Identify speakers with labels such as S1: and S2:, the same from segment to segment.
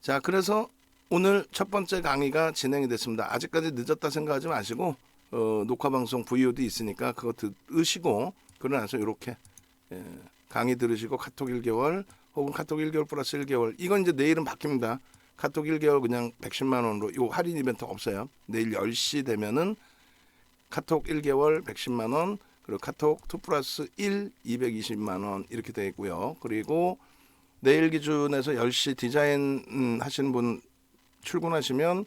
S1: 자, 그래서 오늘 첫 번째 강의가 진행이 됐습니다. 아직까지 늦었다 생각하지 마시고 녹화 방송 VOD 있으니까 그거 들으시고 그러고 나서 이렇게 강의 들으시고 카톡 1개월 혹은 카톡 1개월 플러스 1개월 이건 이제 내일은 바뀝니다. 카톡 1개월 그냥 110만 원으로 요 할인 이벤트 없어요. 내일 10시 되면은 카톡 1개월 110만 원 그리고 카톡 2 플러스 1 220만 원 이렇게 되어 있고요. 그리고 내일 기준에서 10시 디자인 하시는 분 출근하시면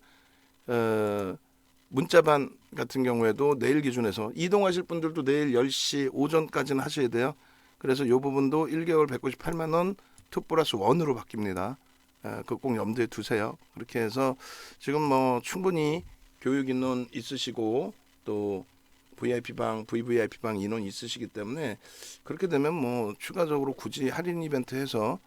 S1: 문자반 같은 경우에도 내일 기준에서 이동하실 분들도 내일 10시 오전까지는 하셔야 돼요. 그래서 이 부분도 1개월 198만 원 2 플러스 1으로 바뀝니다. 그거 꼭 염두에 두세요. 그렇게 해서 지금 뭐 충분히 교육 인원 있으시고 또 VIP방, VVIP방 인원 있으시기 때문에 그렇게 되면 뭐 추가적으로 굳이 할인 이벤트 해서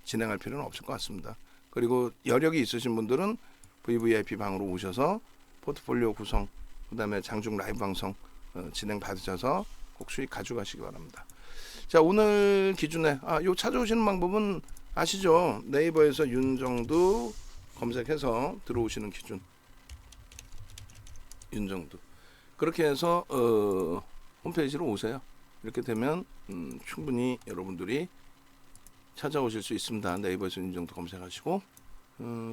S1: 진행할 필요는 없을 것 같습니다. 그리고 여력이 있으신 분들은 VVIP 방으로 오셔서 포트폴리오 구성, 그 다음에 장중 라이브 방송 진행 받으셔서 꼭 수익 가져가시기 바랍니다. 자, 오늘 기준에 요 찾아오시는 방법은 아시죠? 네이버에서 윤정두 검색해서 들어오시는 기준. 윤정두. 그렇게 해서 홈페이지로 오세요. 이렇게 되면 충분히 여러분들이 찾아오실 수 있습니다. 네이버에서 윤정두 검색하시고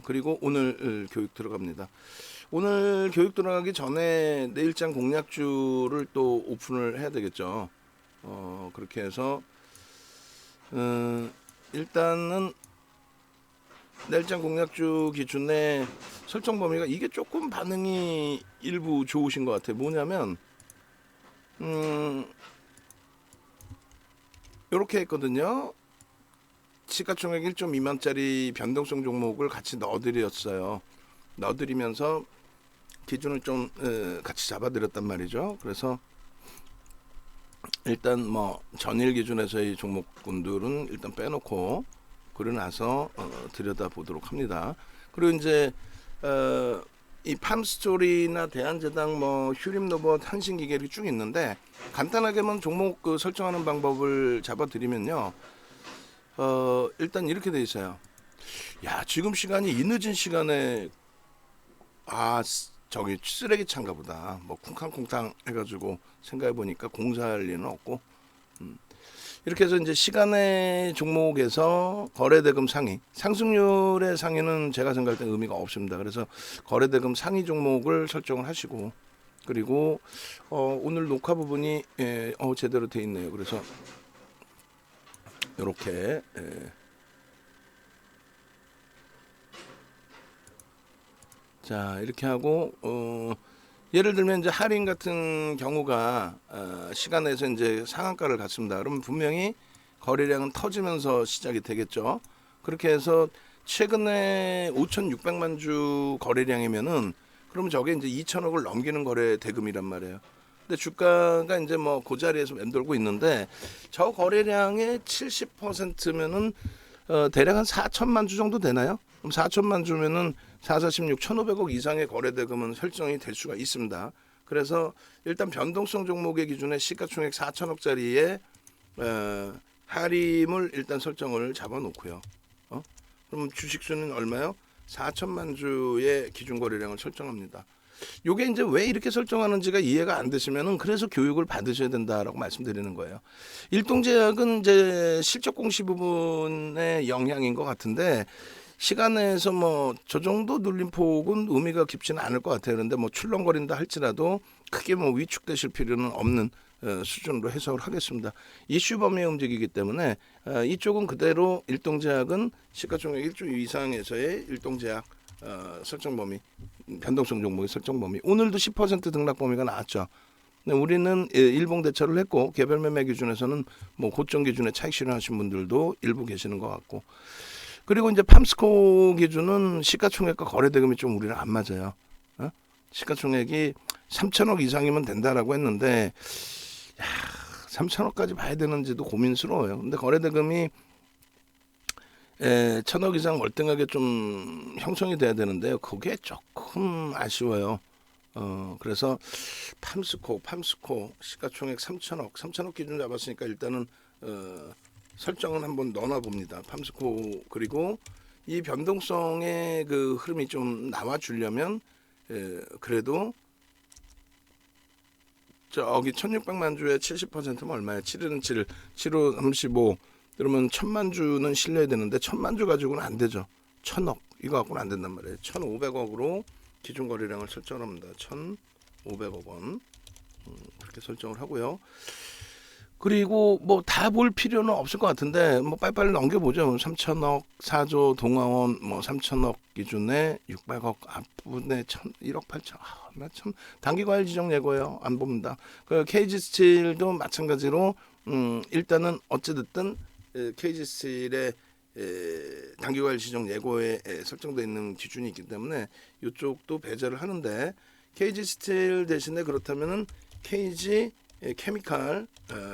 S1: 그리고 오늘 교육 들어갑니다. 오늘 교육 들어가기 전에 내일장 공략주를 또 오픈을 해야 되겠죠. 그렇게 해서 일단은 내일장 공략주 기준에 설정 범위가 이게 조금 반응이 일부 좋으신 것 같아요. 뭐냐면 이렇게 했거든요. 시가총액 1.2만짜리 변동성 종목을 같이 넣어드렸어요. 넣어드리면서 기준을 좀 같이 잡아드렸단 말이죠. 그래서 일단 뭐 전일 기준에서의 종목군들은 일단 빼놓고 그러고 나서 들여다보도록 합니다. 그리고 이제 이 팜스토리나 대한제당 뭐 휴림로봇 한신기계 이렇게 쭉 있는데 간단하게만 종목 설정하는 방법을 잡아드리면요. 일단 이렇게 돼 있어요. 야, 지금 시간이 이 늦은 시간에 저기 쓰레기 차인가 보다. 뭐 쿵쾅쿵쾅 해가지고 생각해 보니까 공사할 일은 없고 이렇게 해서 이제 시간의 종목에서 거래대금 상위, 상승률의 상위는 제가 생각할 때 의미가 없습니다. 그래서 거래대금 상위 종목을 설정을 하시고 그리고 오늘 녹화 부분이 제대로 돼 있네요. 그래서 이렇게 자 이렇게 하고 예를 들면 이제 할인 같은 경우가 시간에서 이제 상한가를 갔습니다. 그러면 분명히 거래량은 터지면서 시작이 되겠죠. 그렇게 해서 최근에 5,600만 주 거래량이면은 그러면 저게 이제 2천억을 넘기는 거래 대금이란 말이에요. 근데 주가가 이제 뭐 그 자리에서 맴돌고 있는데 저 거래량의 70%면은 대략 한 4천만 주 정도 되나요? 그럼 4천만 주면은 446 1,500억 이상의 거래 대금은 설정이 될 수가 있습니다. 그래서 일단 변동성 종목의 기준에 시가총액 4천억짜리의 할인을 일단 설정을 잡아놓고요. 그럼 주식수는 얼마요? 4천만 주의 기준 거래량을 설정합니다. 요게 이제 왜 이렇게 설정하는지가 이해가 안 되시면은 그래서 교육을 받으셔야 된다라고 말씀드리는 거예요. 일동제약은 이제 실적 공시 부분의 영향인 것 같은데 시간에서 뭐 저 정도 눌림폭은 의미가 깊지는 않을 것 같아요. 그런데 뭐 출렁거린다 할지라도 크게 뭐 위축되실 필요는 없는 수준으로 해석을 하겠습니다. 이슈 범위에 움직이기 때문에 이쪽은 그대로 일동제약은 시가총액 1조 이상에서의 일동제약 설정 범위, 변동성 종목의 설정 범위. 오늘도 10% 등락 범위가 나왔죠. 우리는 일봉 대처를 했고 개별 매매 기준에서는 뭐 고점 기준에 차익 실현하신 분들도 일부 계시는 것 같고. 그리고 이제 팜스코 기준은 시가총액과 거래대금이 좀 우리는 안 맞아요. 시가총액이 3천억 이상이면 된다라고 했는데 3천억까지 봐야 되는지도 고민스러워요. 근데 거래대금이 1,000억 이상 월등하게 좀 형성이 돼야 되는데요. 그게 조금 아쉬워요. 그래서 팜스코 시가총액 3천억 기준 잡았으니까 일단은 설정은 한번 넣어놔 봅니다. 팜스코 그리고 이 변동성의 그 흐름이 좀 나와 주려면 그래도 저기 1600만 주에 70%면 얼마야? 7일은 7일, 7호 35. 그러면 1000만 주는 실려야 되는데 1000만 주 가지고는 안 되죠. 1000억 이거 갖고는 안 된단 말이에요. 1500억으로 기준 거래량을 설정합니다. 1500억 원 그렇게 설정을 하고요. 그리고 뭐 다 볼 필요는 없을 것 같은데 뭐 빨리빨리 넘겨보죠. 3천억 4조 동아원 뭐 3천억 기준에 600억 앞분에 1억 8천. 나 참 단기과열 지정 예고예요. 안 봅니다. 그 KG 스틸도 마찬가지로 일단은 어찌됐든 KG 스틸의 단기과열 지정 예고에 설정되어 있는 기준이 있기 때문에 이쪽도 배제를 하는데 KG 스틸 대신에 그렇다면은 KG 케미칼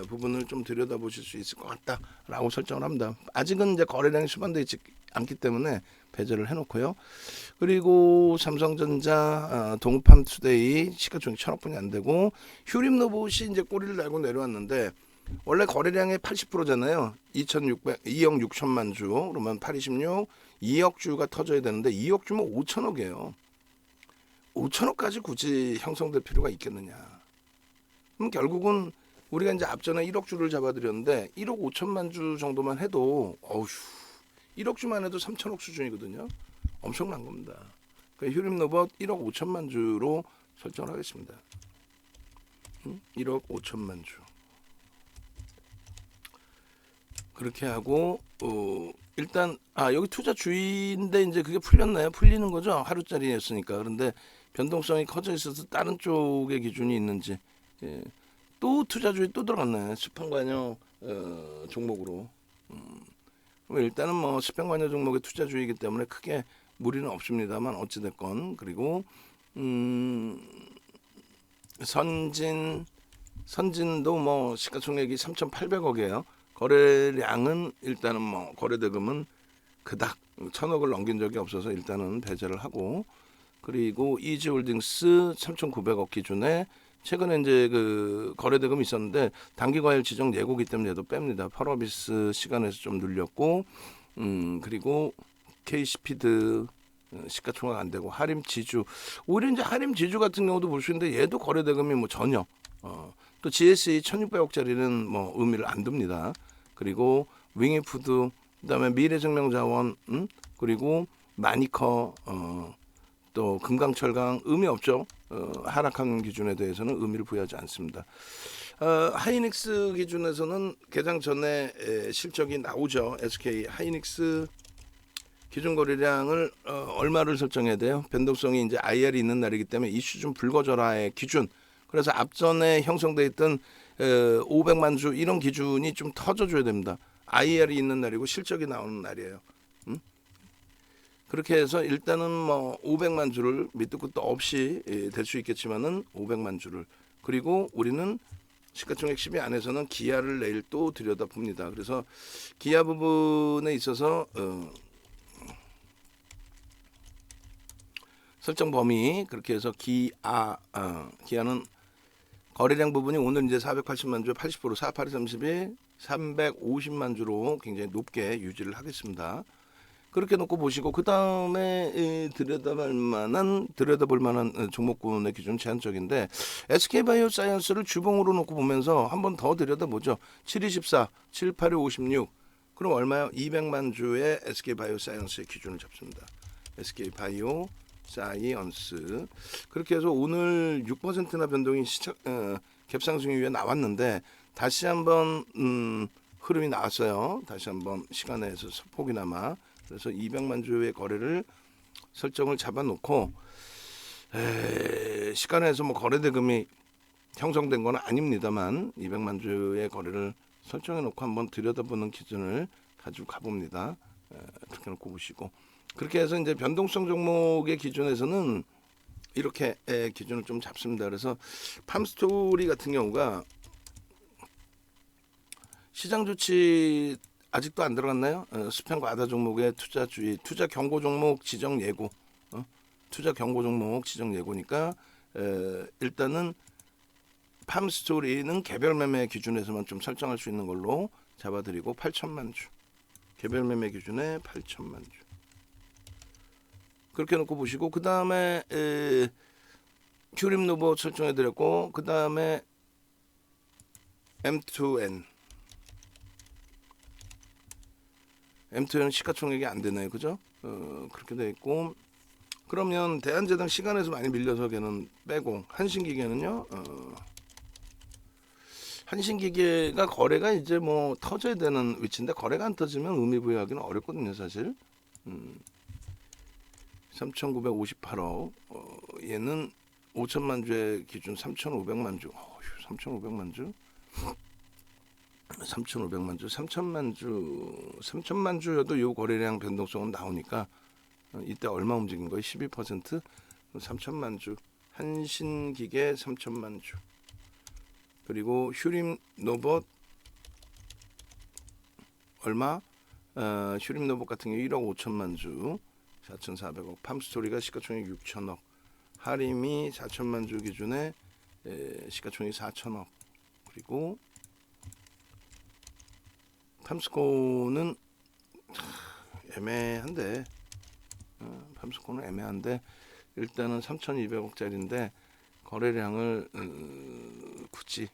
S1: 부분을 좀 들여다보실 수 있을 것 같다라고 설정을 합니다. 아직은 이제 거래량이 수반되어 있지 않기 때문에 배제를 해놓고요. 그리고 삼성전자, 동팜투데이 시가총액 1,000억분이 안 되고 휴림로봇이 이제 꼬리를 달고 내려왔는데 원래 거래량의 80%잖아요. 2억 6천만 주 그러면 826 2억 주가 터져야 되는데 2억 주면 5천억이에요. 5천억까지 굳이 형성될 필요가 있겠느냐? 그럼 결국은 우리가 이제 앞전에 1억 주를 잡아드렸는데 1억 5천만 주 정도만 해도 어휴 1억 주만 해도 3천억 수준이거든요. 엄청난 겁니다. 그러니까 휴림로봇 1억 5천만 주로 설정을 하겠습니다. 1억 5천만 주. 그렇게 하고 일단 여기 투자 주의인데 이제 그게 풀렸나요? 풀리는 거죠. 하루짜리였으니까. 그런데 변동성이 커져 있어서 다른 쪽의 기준이 있는지 또 투자주의 또 들어갔네. 수평관여 종목으로. 일단은 뭐 수평관여 종목의 투자주의이기 때문에 크게 무리는 없습니다만 어찌됐건 그리고 선진도 뭐 시가총액이 3,800억이에요. 거래량은 일단은 뭐 거래대금은 그닥 1,000억을 넘긴 적이 없어서 일단은 배제를 하고 그리고 이지홀딩스 3,900억 기준에 최근에 이제 그 거래대금이 있었는데 단기과열 지정 예고기 때문에 얘도 뺍니다. 펄어비스 시간에서 좀 눌렸고 그리고 KC피드 시가총액 안 되고 하림지주 오히려 이제 하림지주 같은 경우도 볼 수 있는데 얘도 거래대금이 뭐 전혀 또 GSE 1,600억짜리는 뭐 의미를 안 둡니다. 그리고 윙이푸드 그다음에 미래생명자원 그리고 마니커 또 금강철강 의미 없죠. 하락한 기준에 대해서는 의미를 부여하지 않습니다. 하이닉스 기준에서는 개장 전에 실적이 나오죠. SK 하이닉스 기준 거래량을 얼마를 설정해야 돼요? 변동성이 이제 IR이 있는 날이기 때문에 이슈 좀 불거져라의 기준. 그래서 앞전에 형성돼 있던 500만 주 이런 기준이 좀 터져줘야 됩니다. IR이 있는 날이고 실적이 나오는 날이에요. 그렇게 해서 일단은 뭐 500만 주를 밑도 끝도 없이 될 수 있겠지만은 500만 주를 그리고 우리는 시가총액 10위 안에서는 기아를 내일 또 들여다봅니다. 그래서 기아 부분에 있어서 설정 범위 그렇게 해서 기아는 거래량 부분이 오늘 이제 480만 주에 80% 48, 31 350만 주로 굉장히 높게 유지를 하겠습니다. 그렇게 놓고 보시고 그 다음에 들여다볼 만한 종목군의 기준 제한적인데 SK바이오사이언스를 주봉으로 놓고 보면서 한번 더 들여다보죠. 7214, 782, 56 그럼 얼마요? 200만 주의 SK바이오사이언스의 기준을 잡습니다. SK바이오사이언스 그렇게 해서 오늘 6%나 변동이 갭상승 이후에 나왔는데 다시 한번 흐름이 나왔어요. 다시 한번 시간에서 소폭이나마 그래서 200만 주의 거래를 설정을 잡아놓고 시간에서 뭐 거래대금이 형성된 건 아닙니다만 200만 주의 거래를 설정해놓고 한번 들여다보는 기준을 가지고 가봅니다. 그렇게 놓고 보시고 그렇게 해서 이제 변동성 종목의 기준에서는 이렇게 기준을 좀 잡습니다. 그래서 팜스토리 같은 경우가 시장 조치 아직도 안 들어갔나요? 수평 과다 종목의 투자주의, 투자 경고 종목 지정 예고, 투자 경고 종목 지정 예고니까 일단은 팜스토리는 개별 매매 기준에서만 좀 설정할 수 있는 걸로 잡아드리고 8천만 주, 개별 매매 기준에 8천만 주. 그렇게 놓고 보시고 그 다음에 큐림 노보 설정해드렸고 그 다음에 M2N 시가총액이 안 되네요, 그죠? 그렇게 돼 있고 그러면 대한제당 시간에서 많이 밀려서 걔는 빼고 한신기계는요. 한신기계가 거래가 이제 뭐 터져야 되는 위치인데 거래가 안 터지면 의미 부여하기는 어렵거든요, 사실. 3,958억. 얘는 5천만 주의 기준 3,500만 주. 3,500만 주. 3,500만 주, 3천만 주여도 요 거래량 변동성은 나오니까 이때 얼마 움직인 거예요? 12%? 3천만 주. 한신기계 3천만 주. 그리고 휴림 노봇 얼마? 휴림 노봇 같은 경우 1억 5천만 주, 4,400억. 팜스토리가 시가총액 6천억. 하림이 4천만 주 기준에 시가총액 4천억. 그리고 팜스코는 애매한데 팜스코는 애매한데 일단은 3,200억짜리인데 거래량을 굳이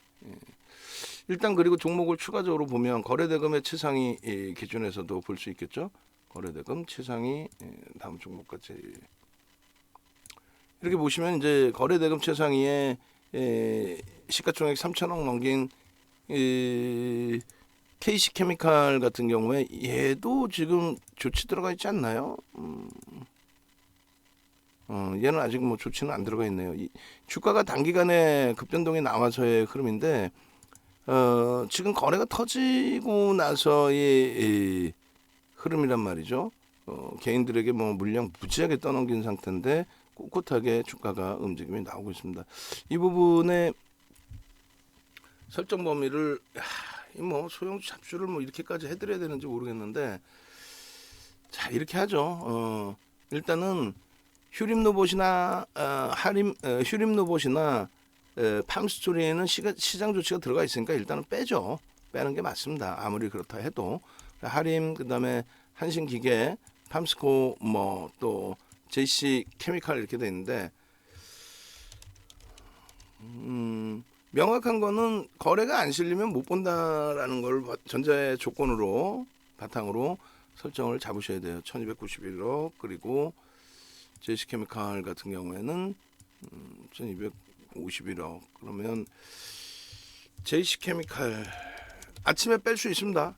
S1: 일단 그리고 종목을 추가적으로 보면 거래대금의 최상위 기준에서도 볼 수 있겠죠. 거래대금 최상위 다음 종목까지 이렇게 보시면 이제 거래대금 최상위에 시가총액 3천억 넘긴 KC케미칼 같은 경우에 얘도 지금 조치 들어가 있지 않나요? 얘는 아직 뭐 조치는 안 들어가 있네요. 주가가 단기간에 급변동이 나와서의 흐름인데 지금 거래가 터지고 나서의 흐름이란 말이죠. 개인들에게 뭐 물량 무지하게 떠넘긴 상태인데 꿋꿋하게 주가가 움직임이 나오고 있습니다. 이 부분에 설정 범위를 뭐 소형주 잡주를 뭐 이렇게까지 해드려야 되는지 모르겠는데 자 이렇게 하죠. 일단은 휴림 로봇이나 휴림 로봇이나 팜스토리에는 시장 조치가 들어가 있으니까 일단은 빼죠. 빼는 게 맞습니다. 아무리 그렇다 해도 하림 그다음에 한신기계, 팜스코 뭐 또 JC 케미칼 이렇게 돼 있는데 명확한 거는 거래가 안 실리면 못 본다라는 걸 전자의 조건으로 바탕으로 설정을 잡으셔야 돼요. 1291억 그리고 JC케미칼 같은 경우에는 1251억 그러면 JC케미칼 아침에 뺄 수 있습니다.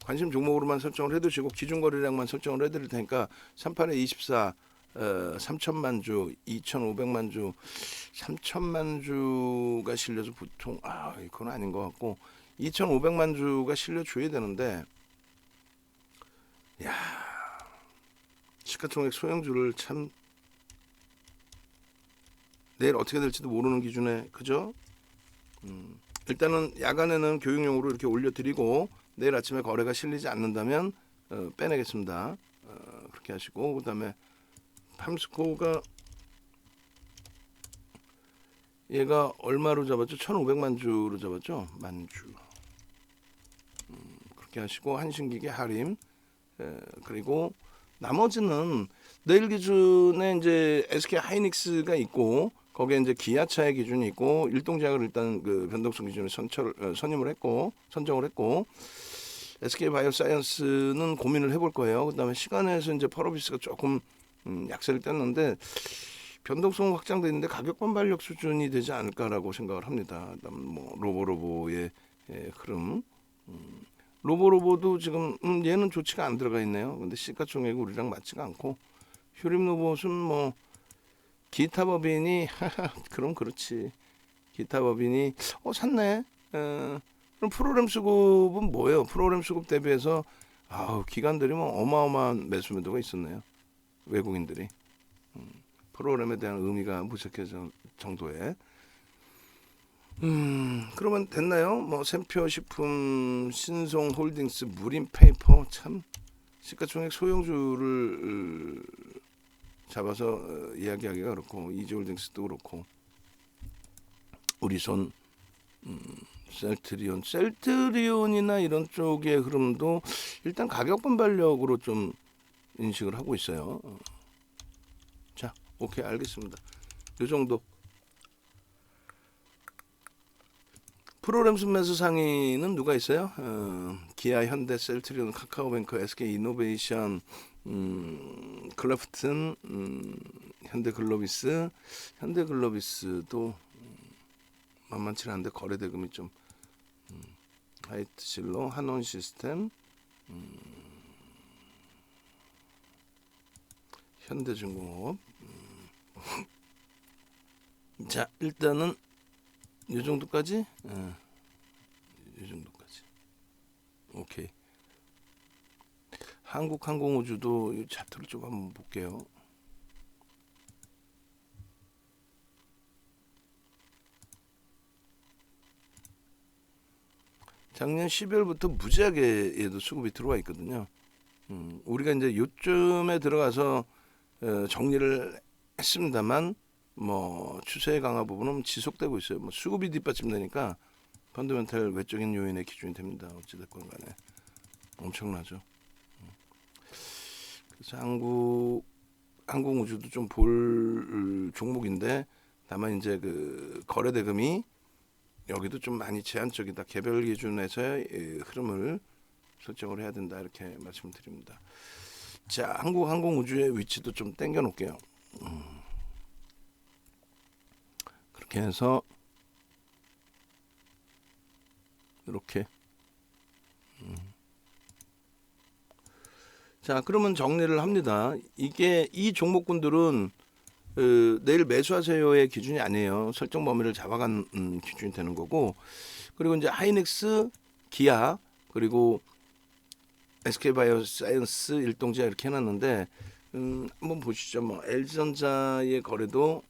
S1: 관심 종목으로만 설정을 해두시고 기준 거래량만 설정을 해드릴 테니까 38에 24 3천만 주, 2,500만 주, 3천만 주가 실려서 보통 이건 아닌 것 같고 2,500만 주가 실려줘야 되는데 야 시가총액 소형주를 참 내일 어떻게 될지도 모르는 기준에 그죠? 일단은 야간에는 교육용으로 이렇게 올려드리고 내일 아침에 거래가 실리지 않는다면 빼내겠습니다. 그렇게 하시고 그다음에 팜스코가 얘가 얼마로 잡았죠? 1,500만 주로 잡았죠? 만주. 그렇게 하시고 한신기계 하림 그리고 나머지는 내일 기준에 이제 SK 하이닉스가 있고 거기에 이제 기아차의 기준이 있고 일동제약을 일단 그 변동성 기준에 선정을 했고 SK 바이오사이언스는 고민을 해볼 거예요. 그다음에 시간에서 이제 펄어비스가 조금 약세를 뗐는데 변동성 확장돼 있는데 가격 반발력 수준이 되지 않을까라고 생각을 합니다. 그다음 뭐 로보로보의 흐름. 로보로보도 지금 얘는 조치가 안 들어가 있네요. 근데 시가총액이 우리랑 맞지가 않고 휴림 로봇은 뭐 기타 법인이 그럼 그렇지. 기타 법인이 샀네. 그럼 프로그램 수급은 뭐예요? 프로그램 수급 대비해서 기관들이 뭐 어마어마한 매수 매도가 있었네요. 외국인들이 프로그램에 대한 의미가 무색해질 정도에 그러면 됐나요? 뭐 샘표 식품, 신송홀딩스, 무림페이퍼 참 시가총액 소형주를 잡아서 이야기하기가 그렇고 이지홀딩스도 그렇고 우리손 셀트리온이나 이런 쪽의 흐름도 일단 가격 반발력으로 좀 인식을 하고 있어요. 오케이, 알겠습니다. 요 정도. 프로그램 순매수 상위는 누가 있어요? 기아, 현대, 셀트리온, 카카오뱅크, SK이노베이션, 클래프튼, 현대글로비스. 현대글로비스도 만만치 않은데 거래 대금이 좀 하이트실로, 한원시스템, 현대중공업. 자, 일단은 이 정도까지. 이 정도까지. 오케이. 한국항공우주도 이 차트를 좀 한번 볼게요. 작년 12월부터 무지하게 얘도 수급이 들어와 있거든요. 우리가 이제 요쯤에 들어가서 정리를 했습니다만, 뭐 추세 강화 부분은 지속되고 있어요. 뭐 수급이 뒷받침되니까 펀더멘탈 외적인 요인의 기준이 됩니다. 어찌됐건 간에 엄청나죠. 그래서 항공우주도 좀 볼 종목인데, 다만 이제 그 거래 대금이 여기도 좀 많이 제한적이다. 개별 기준에서의 흐름을 설정을 해야 된다, 이렇게 말씀드립니다. 자, 항공우주의 위치도 좀 당겨 놓을게요. 그렇게 해서 이렇게. 자, 그러면 정리를 합니다. 이 종목군들은 내일 매수하세요의 기준이 아니에요. 설정 범위를 잡아간 기준이 되는 거고, 그리고 이제 하이닉스, 기아, 그리고 SK바이오사이언스, 일동제약 이렇게 해놨는데, 한번 보시죠. 뭐 LG전자의 거래도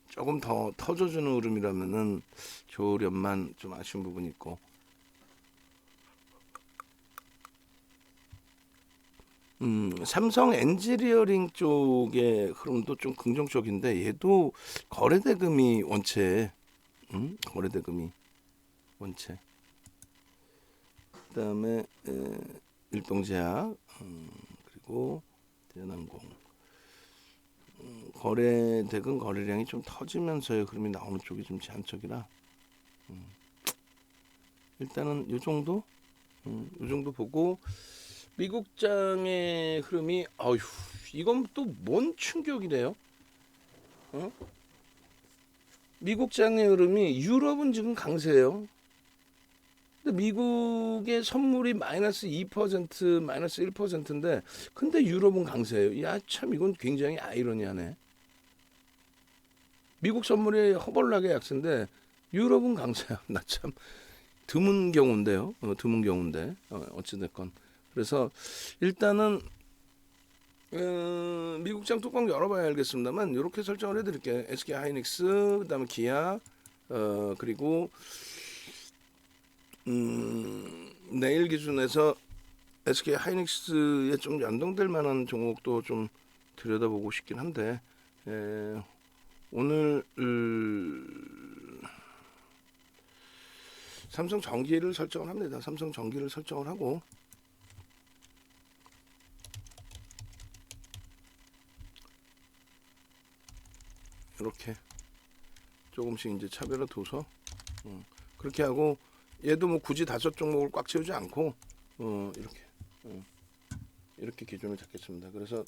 S1: 조금 더 터져주는 흐름이라면은 조련만 좀 아쉬운 부분이 있고, 삼성 엔지니어링 쪽의 흐름도 좀 긍정적인데, 얘도 거래 대금이 원체, 거래 대금이 원체. 그다음에 일동제약, 그리고 대한항공. 거래 대금 거래량이 좀 터지면서의 흐름이 나오는 쪽이 좀 제한적이라, 일단은 요 정도, 요 정도 보고, 미국장의 흐름이, 어휴, 이건 또 뭔 충격이래요? 미국장의 흐름이, 유럽은 지금 강세예요. 근데 미국의 선물이 마이너스 2%, 마이너스 1%인데, 근데 유럽은 강세예요. 야, 참 이건 굉장히 아이러니하네. 미국 선물이 허벌나게 약세인데 유럽은 강세야. 나 참 드문 경우인데요. 드문 경우인데 어찌됐건. 그래서 일단은 미국장 뚜껑 열어봐야 알겠습니다만, 이렇게 설정을 해드릴게요. SK 하이닉스, 그다음에 기아, 그리고 내일 기준에서 SK 하이닉스에 좀 연동될 만한 종목도 좀 들여다보고 싶긴 한데, 오늘 삼성 전기를 설정을 합니다. 삼성 전기를 설정을 하고, 이렇게 조금씩 이제 차별화 둬서 그렇게 하고, 얘도 뭐 굳이 5종목을 꽉 채우지 않고 이렇게 기준을 잡겠습니다. 그래서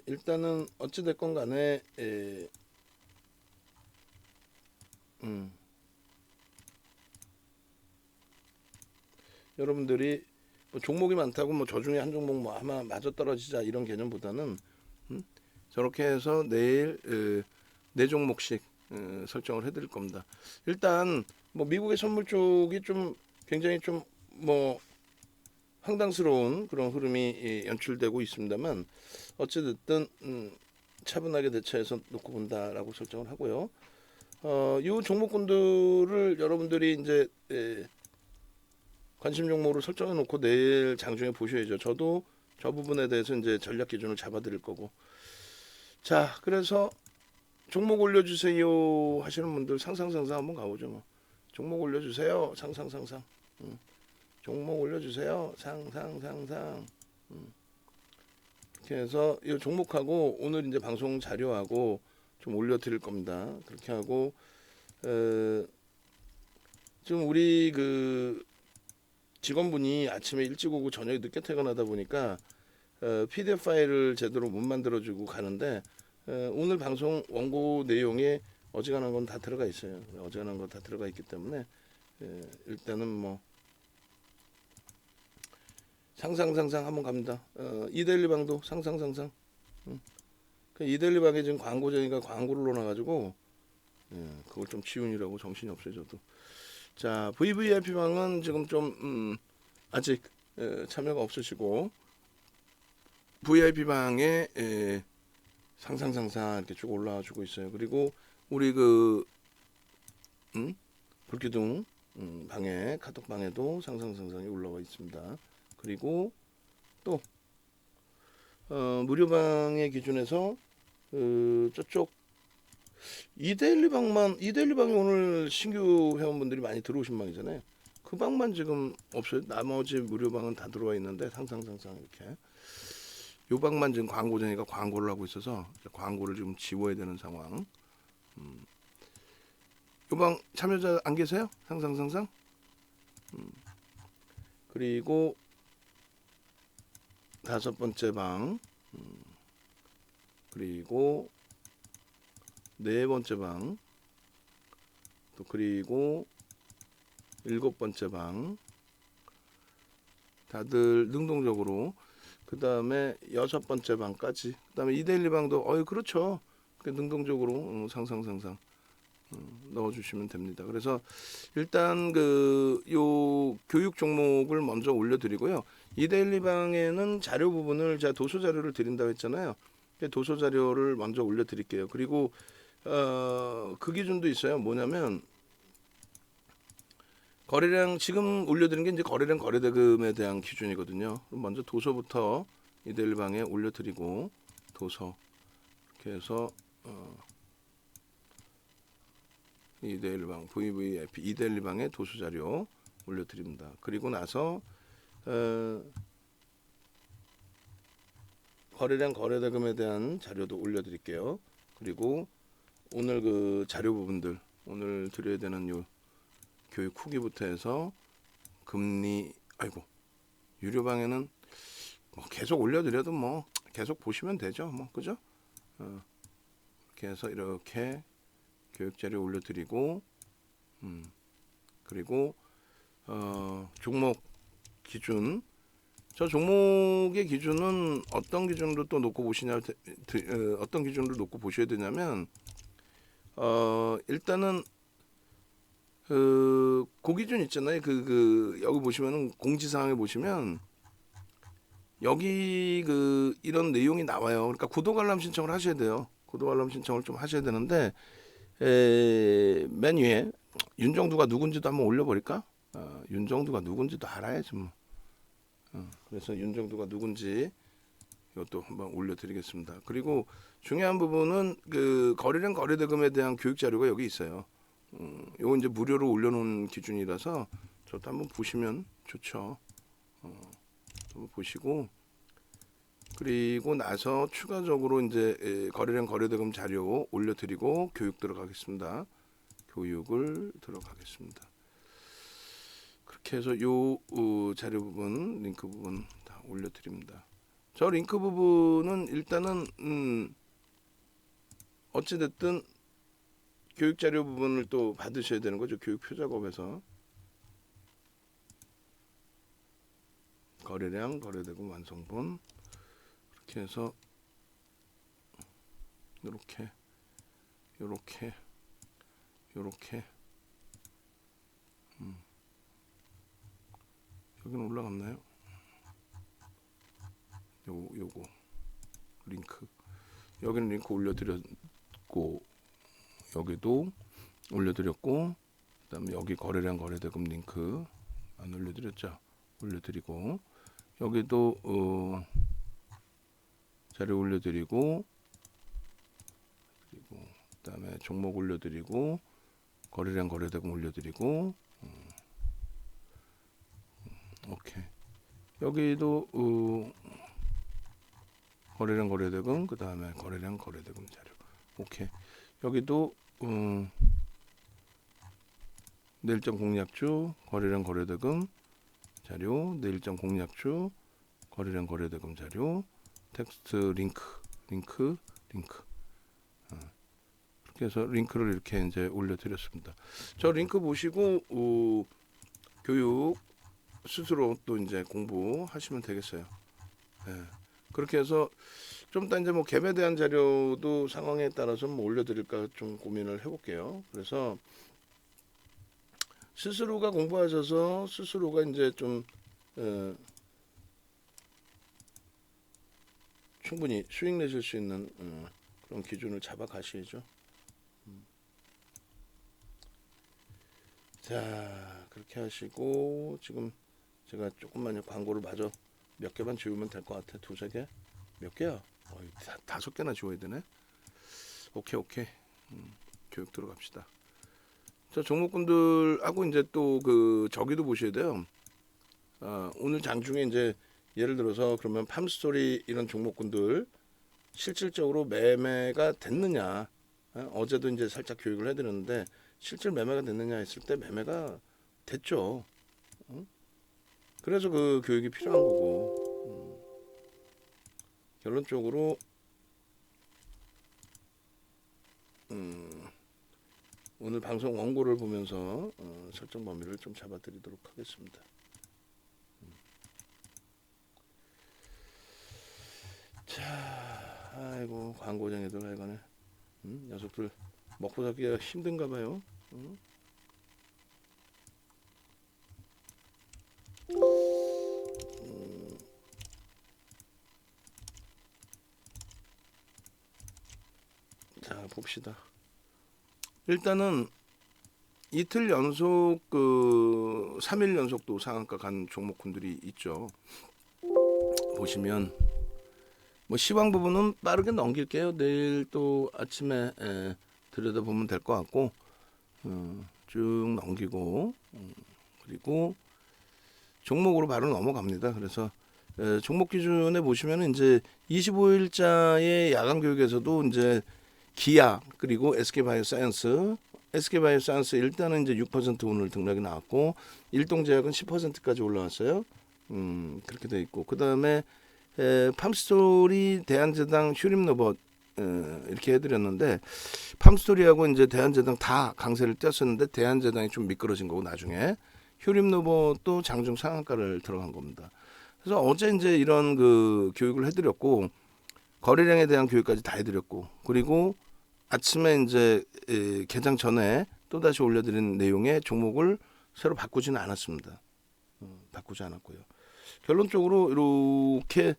S1: 일단은 어찌 됐건 간에 여러분들이 뭐 종목이 많다고 뭐 저 중에 한 종목 뭐 아마 맞아 떨어지자 이런 개념보다는 저렇게 해서 내일 4종목씩 설정을 해드릴 겁니다. 일단 뭐 미국의 선물 쪽이 좀 굉장히 좀 뭐 황당스러운 그런 흐름이 연출되고 있습니다만, 어찌됐든 차분하게 대처해서 놓고 본다라고 설정을 하고요. 이 종목군들을 여러분들이 이제 관심 종목으로 설정해 놓고 내일 장중에 보셔야죠. 저도 저 부분에 대해서 이제 전략 기준을 잡아드릴 거고. 자, 그래서 종목 올려주세요 하시는 분들 상상 한번 가보죠. 뭐. 종목 올려주세요. 상상. 종목 올려주세요. 상상. 이렇게 그렇게 해서 이 종목하고 오늘 이제 방송 자료하고 좀 올려드릴 겁니다. 그렇게 하고 지금 우리 그 직원분이 아침에 일찍 오고 저녁에 늦게 퇴근하다 보니까 PDF 파일을 제대로 못 만들어주고 가는데 오늘 방송 원고 내용에 어지간한 건 다 들어가 있어요. 어지간한 건 다 들어가 있기 때문에 일단은 뭐 상상 한번 갑니다. 이데일리 방도 상상. 그 이데일리 방에 지금 광고쟁이가 광고를 넣어놔가지고 그걸 좀 지운이라고 정신이 없어요 저도. 자 VVIP 방은 지금 좀 아직 참여가 없으시고 VIP 방에 상상 이렇게 쭉 올라와주고 있어요. 그리고 우리 그 불기둥 방에 카톡 방에도 상상이 올라와 있습니다. 그리고 또 무료 방의 기준에서 저쪽 이데일리 방이 오늘 신규 회원분들이 많이 들어오신 방이잖아요. 그 방만 지금 없어요. 나머지 무료 방은 다 들어와 있는데 상상 이렇게 요 방만 지금 광고쟁이가 광고를 하고 있어서 광고를 지금 지워야 되는 상황. 요 방 참여자 안 계세요? 상상. 그리고 5번째 방, 그리고 4번째 방, 또 그리고 7번째 방, 다들 능동적으로 그 다음에 6번째 방까지, 그 다음에 이데일리 방도 그렇죠. 능동적으로 상상 넣어주시면 됩니다. 그래서 일단 요 교육 종목을 먼저 올려드리고요. 이데일리 방에는 자료 부분을 제가 도서 자료를 드린다고 했잖아요. 도서 자료를 먼저 올려드릴게요. 그리고 그 기준도 있어요. 뭐냐면 거래량 지금 올려드린 게 이제 거래량 거래대금에 대한 기준이거든요. 먼저 도서부터 이데일리 방에 올려드리고 도서 이렇게 해서 이데일리 방 VVIP 이데일리 방의 도서 자료 올려드립니다. 그리고 나서 거래량 거래대금에 대한 자료도 올려드릴게요. 그리고 오늘 그 자료 부분들 오늘 드려야 되는 요 교육 후기부터 해서 금리 유료 방에는 뭐 계속 올려드려도 뭐 계속 보시면 되죠. 뭐 그죠? 이렇게 해서 이렇게 교육 자료 올려드리고 그리고 종목 기준 저 종목의 기준은 어떤 기준으로 또 놓고 보시냐 어떤 기준으로 놓고 보셔야 되냐면 일단은 그 기준 있잖아요. 여기 보시면은 공지사항에 보시면 여기 이런 내용이 나와요. 그러니까 구독 알람 신청을 하셔야 돼요. 구독 알람 신청을 좀 하셔야 되는데 맨 위에 윤정두가 누군지도 한번 올려버릴까? 윤정두가 누군지도 알아야지 뭐. 그래서 윤정두가 누군지 이것도 한번 올려드리겠습니다. 그리고 중요한 부분은 그 거래량 거래대금에 대한 교육 자료가 여기 있어요. 이거 이제 무료로 올려놓은 기준이라서 저도 한번 보시면 좋죠. 한번 보시고 그리고 나서 추가적으로 이제 거래량 거래대금 자료 올려드리고 교육 들어가겠습니다. 교육을 들어가겠습니다. 그렇게 해서 요 자료 부분, 링크 부분 다 올려드립니다. 저 링크 부분은 일단은 어찌됐든 교육 자료 부분을 또 받으셔야 되는 거죠. 교육 표작업에서 거래량, 거래대금 완성본 이렇게 해서 이렇게 여기는 올라갔나요? 요거 링크 여기는 링크 올려드렸고 여기도 올려드렸고 그다음에 여기 거래량 거래대금 링크 안 올려드렸죠? 올려드리고 여기도 자료 올려드리고 그리고 그다음에 종목 올려드리고 거래량 거래대금 올려드리고 오케이 여기도 거래량 거래대금, 그 다음에 거래량 거래대금 자료. 오케이. 여기도 내일장 공략주, 거래량 거래대금 자료, 내일장 공략주, 거래량 거래대금 자료, 텍스트 링크. 그렇게 해서 링크를 이렇게 이제 올려드렸습니다. 저 링크 보시고 교육 스스로 또 이제 공부하시면 되겠어요. 예. 그렇게 해서 좀 이따 이제 뭐 갭에 대한 자료도 상황에 따라서 뭐 올려드릴까 좀 고민을 해볼게요. 그래서 스스로가 공부하셔서 스스로가 이제 좀 충분히 수익 내실 수 있는 그런 기준을 잡아 가시죠. 자, 그렇게 하시고 지금 제가 조금만 광고를 마저 몇 개만 지우면 될 것 같아. 두세 개? 몇 개야? 다섯 개나 지워야 되네. 오케이. 교육 들어갑시다. 자, 종목군들하고 이제 또 그 저기도 보셔야 돼요. 오늘 장중에 이제 예를 들어서 그러면 팜스토리 이런 종목군들 실질적으로 매매가 됐느냐? 어제도 이제 살짝 교육을 해드렸는데 실질 매매가 됐느냐 했을 때 매매가 됐죠. 그래서 그 교육이 필요한 거고 결론적으로 오늘 방송 원고를 보면서 설정 범위를 좀 잡아드리도록 하겠습니다. 자, 아이고 광고쟁이들 하여간에 녀석들 먹고 살기가 힘든가 봐요. 자, 봅시다. 일단은 이틀 연속 3일 연속도 상한가 간 종목군들이 있죠. 보시면 뭐 시황 부분은 빠르게 넘길게요. 내일 또 아침에 들여다보면 될 것 같고 쭉 넘기고 그리고 종목으로 바로 넘어갑니다. 그래서 종목 기준에 보시면 이제 25일자의 야간 교육에서도 이제 기아 그리고 SK바이오사이언스 일단은 이제 6% 오늘 등락이 나왔고 일동제약은 10%까지 올라왔어요. 그렇게 돼 있고 그 다음에 팜스토리 대한제당 휴림로봇 이렇게 해드렸는데 팜스토리하고 이제 대한제당 다 강세를 띄었었는데 대한제당이 좀 미끄러진 거고 나중에 휴림로봇도 장중 상한가를 들어간 겁니다. 그래서 어제 이제 이런 그 교육을 해드렸고 거래량에 대한 교육까지 다 해드렸고 그리고 아침에 이제 개장 전에 또 다시 올려드린 내용의 종목을 새로 바꾸지는 않았습니다. 바꾸지 않았고요. 결론적으로 이렇게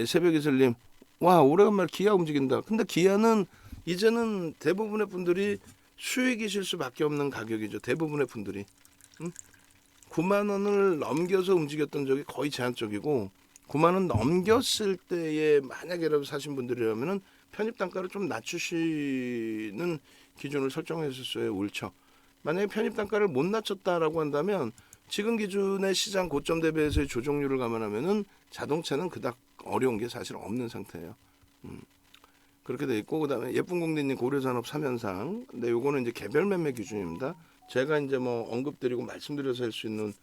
S1: 새벽 이슬님 와 오래간만에 기아 움직인다. 근데 기아는 이제는 대부분의 분들이 수익이실 수밖에 없는 가격이죠. 대부분의 분들이 9만 원을 넘겨서 움직였던 적이 거의 제한적이고 9만 원 넘겼을 때에 만약에 사신 분들이라면은 편입 단가를 좀 낮추시는 기준을 설정했었어야 옳죠. 만약에 편입 단가를 못 낮췄다라고 한다면 지금 기준의 시장 고점 대비해서의 조정률을 감안하면은 자동차는 그닥 어려운 게 사실 없는 상태예요. 그렇게 돼 있고 그다음에 예쁜 공대님 고려산업 3현상. 근데 요거는 이제 개별 매매 기준입니다. 제가 이제 뭐 언급드리고 말씀드려서 할 수 있는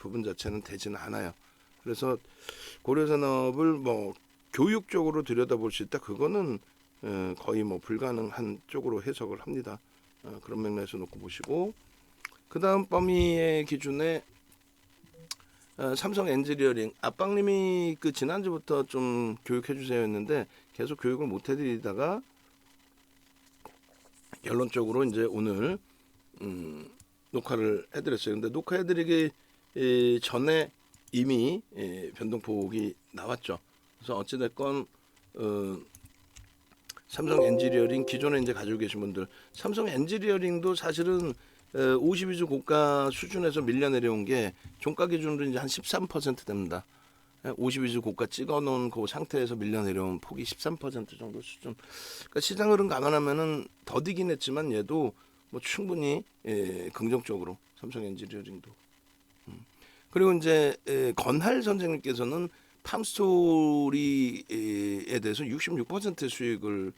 S1: 부분 자체는 되지는 않아요. 그래서 고려산업을 뭐 교육적으로 들여다볼 수 있다. 그거는 거의 뭐 불가능한 쪽으로 해석을 합니다. 그런 맥락에서 놓고 보시고 그 다음 범위의 기준에 삼성 엔지니어링 압박님이 그 지난주부터 좀 교육해 주세요 했는데 계속 교육을 못 해드리다가 결론적으로 이제 오늘 녹화를 해드렸어요. 근데 녹화해드리기 전에 이미 변동폭이 나왔죠. 그래서 어찌됐건 삼성 엔지니어링 기존에 이제 가지고 계신 분들 삼성 엔지니어링도 사실은 52주 고가 수준에서 밀려 내려온 게 종가 기준으로 이제 한 13% 됩니다. 52주 고가 찍어놓은 그 상태에서 밀려 내려온 폭이 13% 정도 수준. 그러니까 시장 흐름 감안하면은 더디긴 했지만 얘도 뭐 충분히 긍정적으로 삼성 엔지니어링도. 그리고 이제 건할 선생님께서는 팜스토리에 대해서 66% 수익을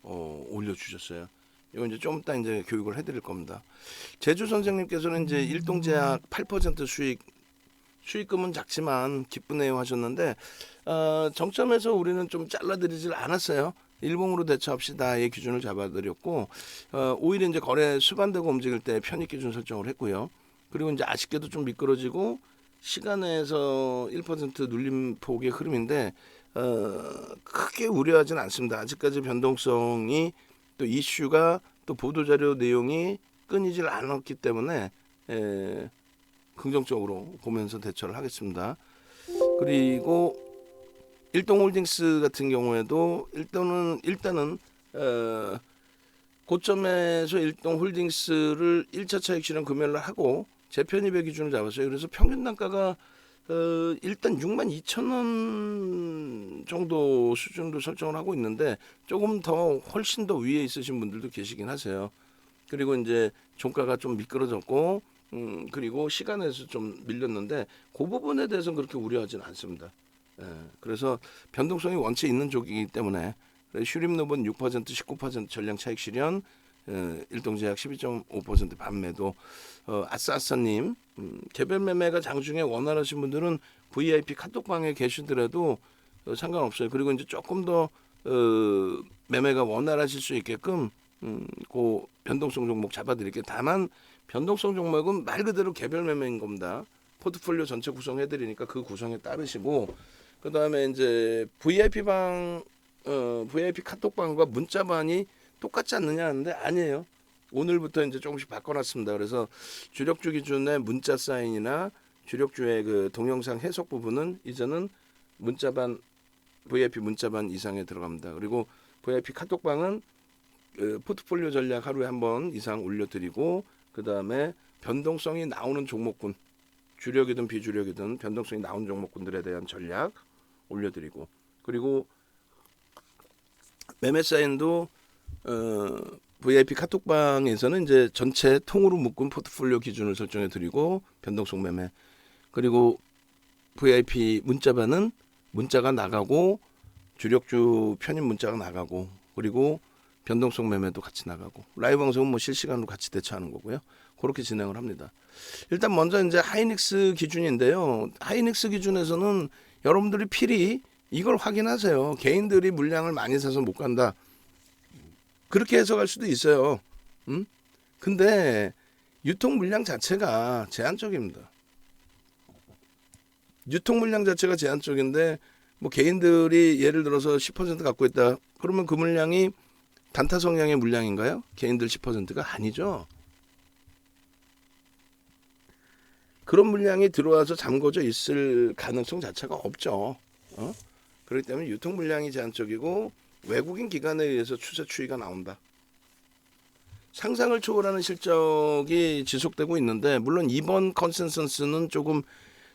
S1: 올려주셨어요. 이건 이제 좀 이따 이제 교육을 해드릴 겁니다. 제주 선생님께서는 이제 일동제약 8% 수익금은 작지만 기쁘네요 하셨는데 정점에서 우리는 좀 잘라드리질 않았어요. 일봉으로 대처합시다의 기준을 잡아드렸고 오히려 이제 거래 수반되고 움직일 때 편입 기준 설정을 했고요. 그리고 이제 아쉽게도 좀 미끄러지고 시간에서 1% 눌림 폭의 흐름인데 크게 우려하진 않습니다. 아직까지 변동성이 또 이슈가 또 보도자료 내용이 끊이질 않았기 때문에 긍정적으로 보면서 대처를 하겠습니다. 그리고 일동홀딩스 같은 경우에도 일단은 고점에서 일동홀딩스를 1차 차익 실현 금요일날 하고 재편입의 기준을 잡았어요. 그래서 평균 단가가 일단 62,000원 정도 수준으로 설정을 하고 있는데 조금 더 훨씬 더 위에 있으신 분들도 계시긴 하세요. 그리고 이제 종가가 좀 미끄러졌고 그리고 시간에서 좀 밀렸는데 그 부분에 대해서는 그렇게 우려하지는 않습니다. 그래서 변동성이 원체 있는 쪽이기 때문에 슈림노은 6% 19% 전량 차익 실현 일동제약 12.5% 반매도 아싸아싸님 개별 매매가 장중에 원활하신 분들은 VIP 카톡방에 계시더라도 상관없어요. 그리고 이제 조금 더 매매가 원활하실 수 있게끔 그 변동성 종목 잡아드릴게요. 다만 변동성 종목은 말 그대로 개별 매매인 겁니다. 포트폴리오 전체 구성해드리니까 그 구성에 따르시고 그 다음에 이제 VIP 카톡방과 문자반이 똑같지 않느냐 하는데 아니에요. 오늘부터 이제 조금씩 바꿔놨습니다. 그래서 주력주 기준의 문자 사인이나 주력주의 그 동영상 해석 부분은 이제는 문자반 VIP 문자반 이상에 들어갑니다. 그리고 VIP 카톡방은 포트폴리오 전략 하루에 한 번 이상 올려드리고 그 다음에 변동성이 나오는 종목군 주력이든 비주력이든 변동성이 나오는 종목군들에 대한 전략 올려드리고 그리고 매매 사인도 VIP 카톡방에서는 이제 전체 통으로 묶은 포트폴리오 기준을 설정해 드리고 변동성 매매 그리고 VIP 문자반은 문자가 나가고 주력주 편입 문자가 나가고 그리고 변동성 매매도 같이 나가고 라이브 방송은 뭐 실시간으로 같이 대처하는 거고요. 그렇게 진행을 합니다. 일단 먼저 이제 하이닉스 기준인데요. 하이닉스 기준에서는 여러분들이 필히 이걸 확인하세요. 개인들이 물량을 많이 사서 못 간다. 그렇게 해석할 수도 있어요. 근데 유통 물량 자체가 제한적입니다. 유통 물량 자체가 제한적인데 뭐 개인들이 예를 들어서 10% 갖고 있다. 그러면 그 물량이 단타 성향의 물량인가요? 개인들 10%가 아니죠. 그런 물량이 들어와서 잠궈져 있을 가능성 자체가 없죠. 그렇기 때문에 유통 물량이 제한적이고 외국인 기관에 의해서 추세 추이가 나온다. 상상을 초월하는 실적이 지속되고 있는데 물론 이번 컨센서스는 조금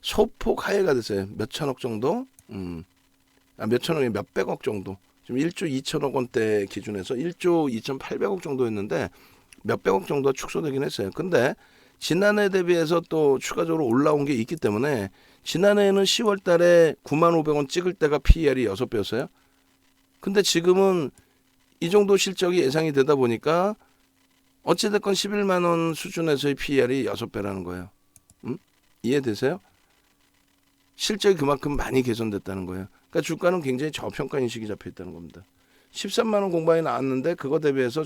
S1: 소폭 하회가 됐어요. 몇 천억 정도? 몇 천억이 몇백억 정도. 지금 1조 2천억 원대 기준에서 1조 2,800억 정도였는데 몇백억 정도가 축소되긴 했어요. 근데 지난해 대비해서 또 추가적으로 올라온 게 있기 때문에 지난해에는 10월 달에 95,000원 찍을 때가 PER이 6배였어요. 근데 지금은 이 정도 실적이 예상이 되다 보니까 어찌됐건 11만 원 수준에서의 PER이 6배라는 거예요. 이해되세요? 실적이 그만큼 많이 개선됐다는 거예요. 그러니까 주가는 굉장히 저평가 인식이 잡혀 있다는 겁니다. 13만 원 공방이 나왔는데 그거 대비해서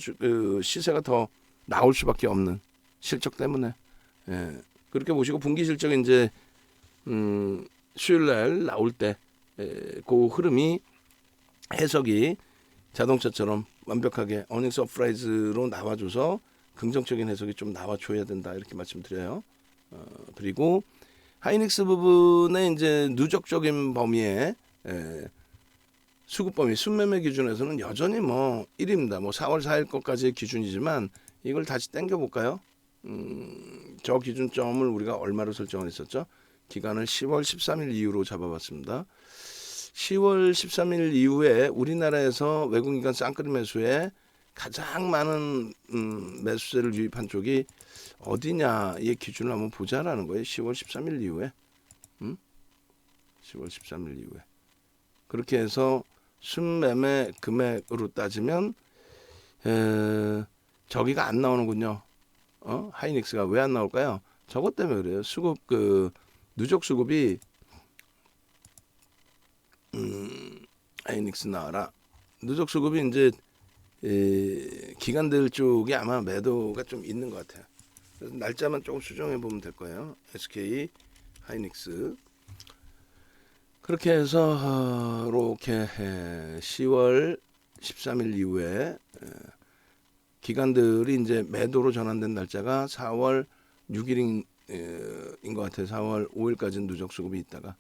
S1: 시세가 더 나올 수밖에 없는 실적 때문에 그렇게 보시고 분기 실적이 이제 수요일 날 나올 때 그 흐름이 해석이 자동차처럼 완벽하게 어닝 서프라이즈로 나와줘서 긍정적인 해석이 좀 나와줘야 된다 이렇게 말씀드려요. 그리고 하이닉스 부분의 이제 누적적인 범위에 수급 범위 순매매 기준에서는 여전히 뭐 1입니다. 뭐 4월 4일 것까지의 기준이지만 이걸 다시 당겨 볼까요? 저 기준점을 우리가 얼마로 설정을 했었죠? 기간을 10월 13일 이후로 잡아봤습니다. 10월 13일 이후에 우리나라에서 외국인간 쌍끌이 매수에 가장 많은 매수세를 유입한 쪽이 어디냐의 기준을 한번 보자라는 거예요. 10월 13일 이후에 10월 13일 이후에 그렇게 해서 순매매 금액으로 따지면 저기가 안 나오는군요. 하이닉스가 왜 안 나올까요? 저것 때문에 그래요. 수급 누적 수급이 하이닉스 나와라. 누적 수급이 이제 기관들 쪽에 아마 매도가 좀 있는 것 같아요. 그래서 날짜만 조금 수정해 보면 될 거예요. SK 하이닉스 그렇게 해서 이렇게 10월 13일 이후에 기관들이 이제 매도로 전환된 날짜가 4월 6일인 것 같아요. 4월 5일까지는 누적 수급이 있다가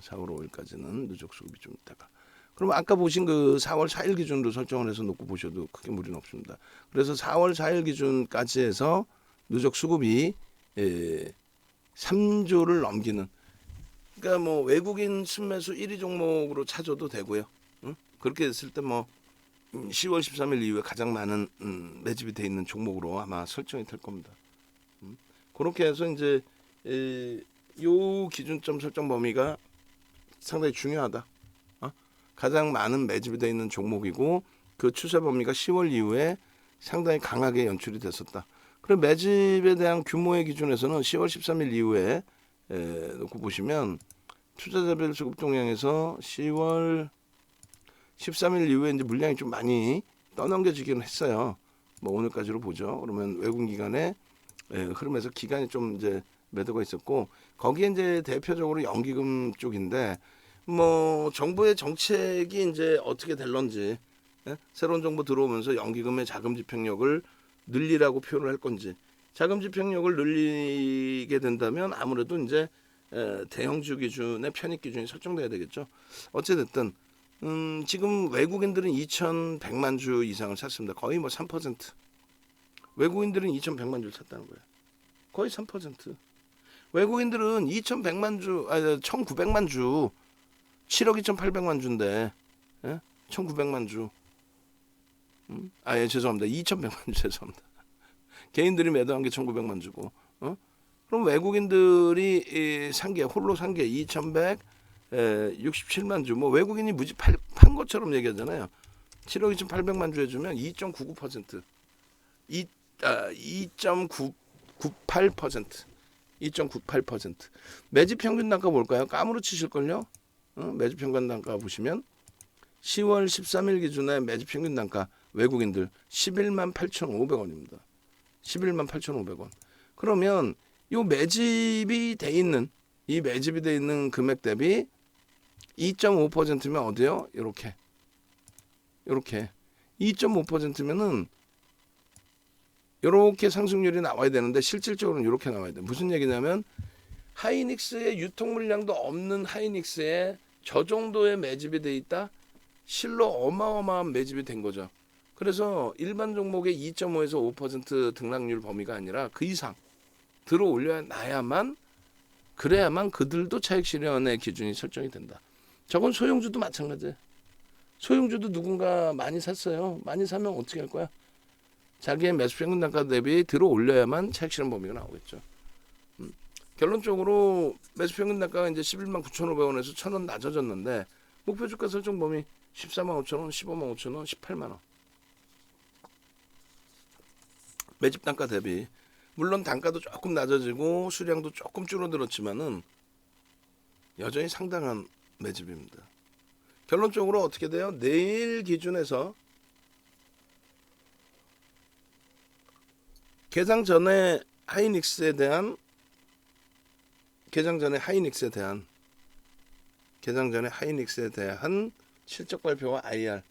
S1: 4월 5일까지는 누적 수급이 좀 있다가 그럼 아까 보신 그 4월 4일 기준으로 설정을 해서 놓고 보셔도 크게 무리는 없습니다. 그래서 4월 4일 기준까지 해서 누적 수급이 3조를 넘기는 그러니까 뭐 외국인 순매수 1위 종목으로 찾아도 되고요. 그렇게 됐을 때 뭐 10월 13일 이후에 가장 많은 매집이 돼 있는 종목으로 아마 설정이 될 겁니다. 그렇게 해서 이제 요 기준점 설정 범위가 상당히 중요하다. 가장 많은 매집이 돼 있는 종목이고 그 추세 범위가 10월 이후에 상당히 강하게 연출이 됐었다. 그리고 매집에 대한 규모의 기준에서는 10월 13일 이후에 놓고 보시면 투자자별 수급 동향에서 10월 13일 이후에 이제 물량이 좀 많이 떠넘겨지기는 했어요. 뭐 오늘까지로 보죠. 그러면 외국 기관의 흐름에서 기간이 좀 이제 매도가 있었고 거기에 이제 대표적으로 연기금 쪽인데 뭐 정부의 정책이 이제 어떻게 될런지 새로운 정부 들어오면서 연기금의 자금 집행력을 늘리라고 표현을 할 건지 자금 집행력을 늘리게 된다면 아무래도 이제 대형주 기준의 편입 기준이 설정돼야 되겠죠. 어찌됐든 지금 외국인들은 2,100만 주 이상을 샀습니다. 거의 뭐 3%. 외국인들은 2,100만 주를 샀다는 거예요. 거의 3%. 외국인들은 2,100만 주, 1,900만 주, 7억 2,800만 주인데, 1,900만 주. 죄송합니다. 2,100만 주 죄송합니다. 개인들이 매도한 게 1,900만 주고, 그럼 외국인들이 산 게 홀로 산 게 2,167만 주. 뭐 외국인이 무지 판 것처럼 얘기하잖아요. 7억 2,800만 주 해주면 2.99%, 2.98%, 2.98%. 매집 평균 단가 볼까요? 까무로 치실걸요? 매집 평균 단가 보시면 10월 13일 기준의 매집 평균 단가 외국인들 11만 8,500원입니다. 11만 8,500원. 그러면 이 매집이 돼 있는 금액 대비 2.5%면 어디요? 이렇게 2.5%면은 이렇게 상승률이 나와야 되는데 실질적으로는 이렇게 나와야 돼. 무슨 얘기냐면 하이닉스의 유통 물량도 없는 하이닉스에 저 정도의 매집이 돼 있다. 실로 어마어마한 매집이 된 거죠. 그래서 일반 종목의 2.5에서 5% 등락률 범위가 아니라 그 이상 들어올려야만 그래야만 그들도 차익 실현의 기준이 설정이 된다. 저건 소형주도 마찬가지예요. 소형주도 누군가 많이 샀어요. 많이 사면 어떻게 할 거야? 자기의 매수 평균 단가 대비 들어올려야만 차익 실현 범위가 나오겠죠. 결론적으로 매수 평균 단가가 이제 11만 9,500원에서 1,000원 낮아졌는데 목표 주가 설정 범위 14만 5천 원, 15만 5천 원, 18만 원. 매집 단가 대비 물론 단가도 조금 낮아지고 수량도 조금 줄어들었지만은 여전히 상당한 매집입니다. 결론적으로 어떻게 돼요? 내일 기준에서 개장 전에 하이닉스에 대한 실적 발표와 IR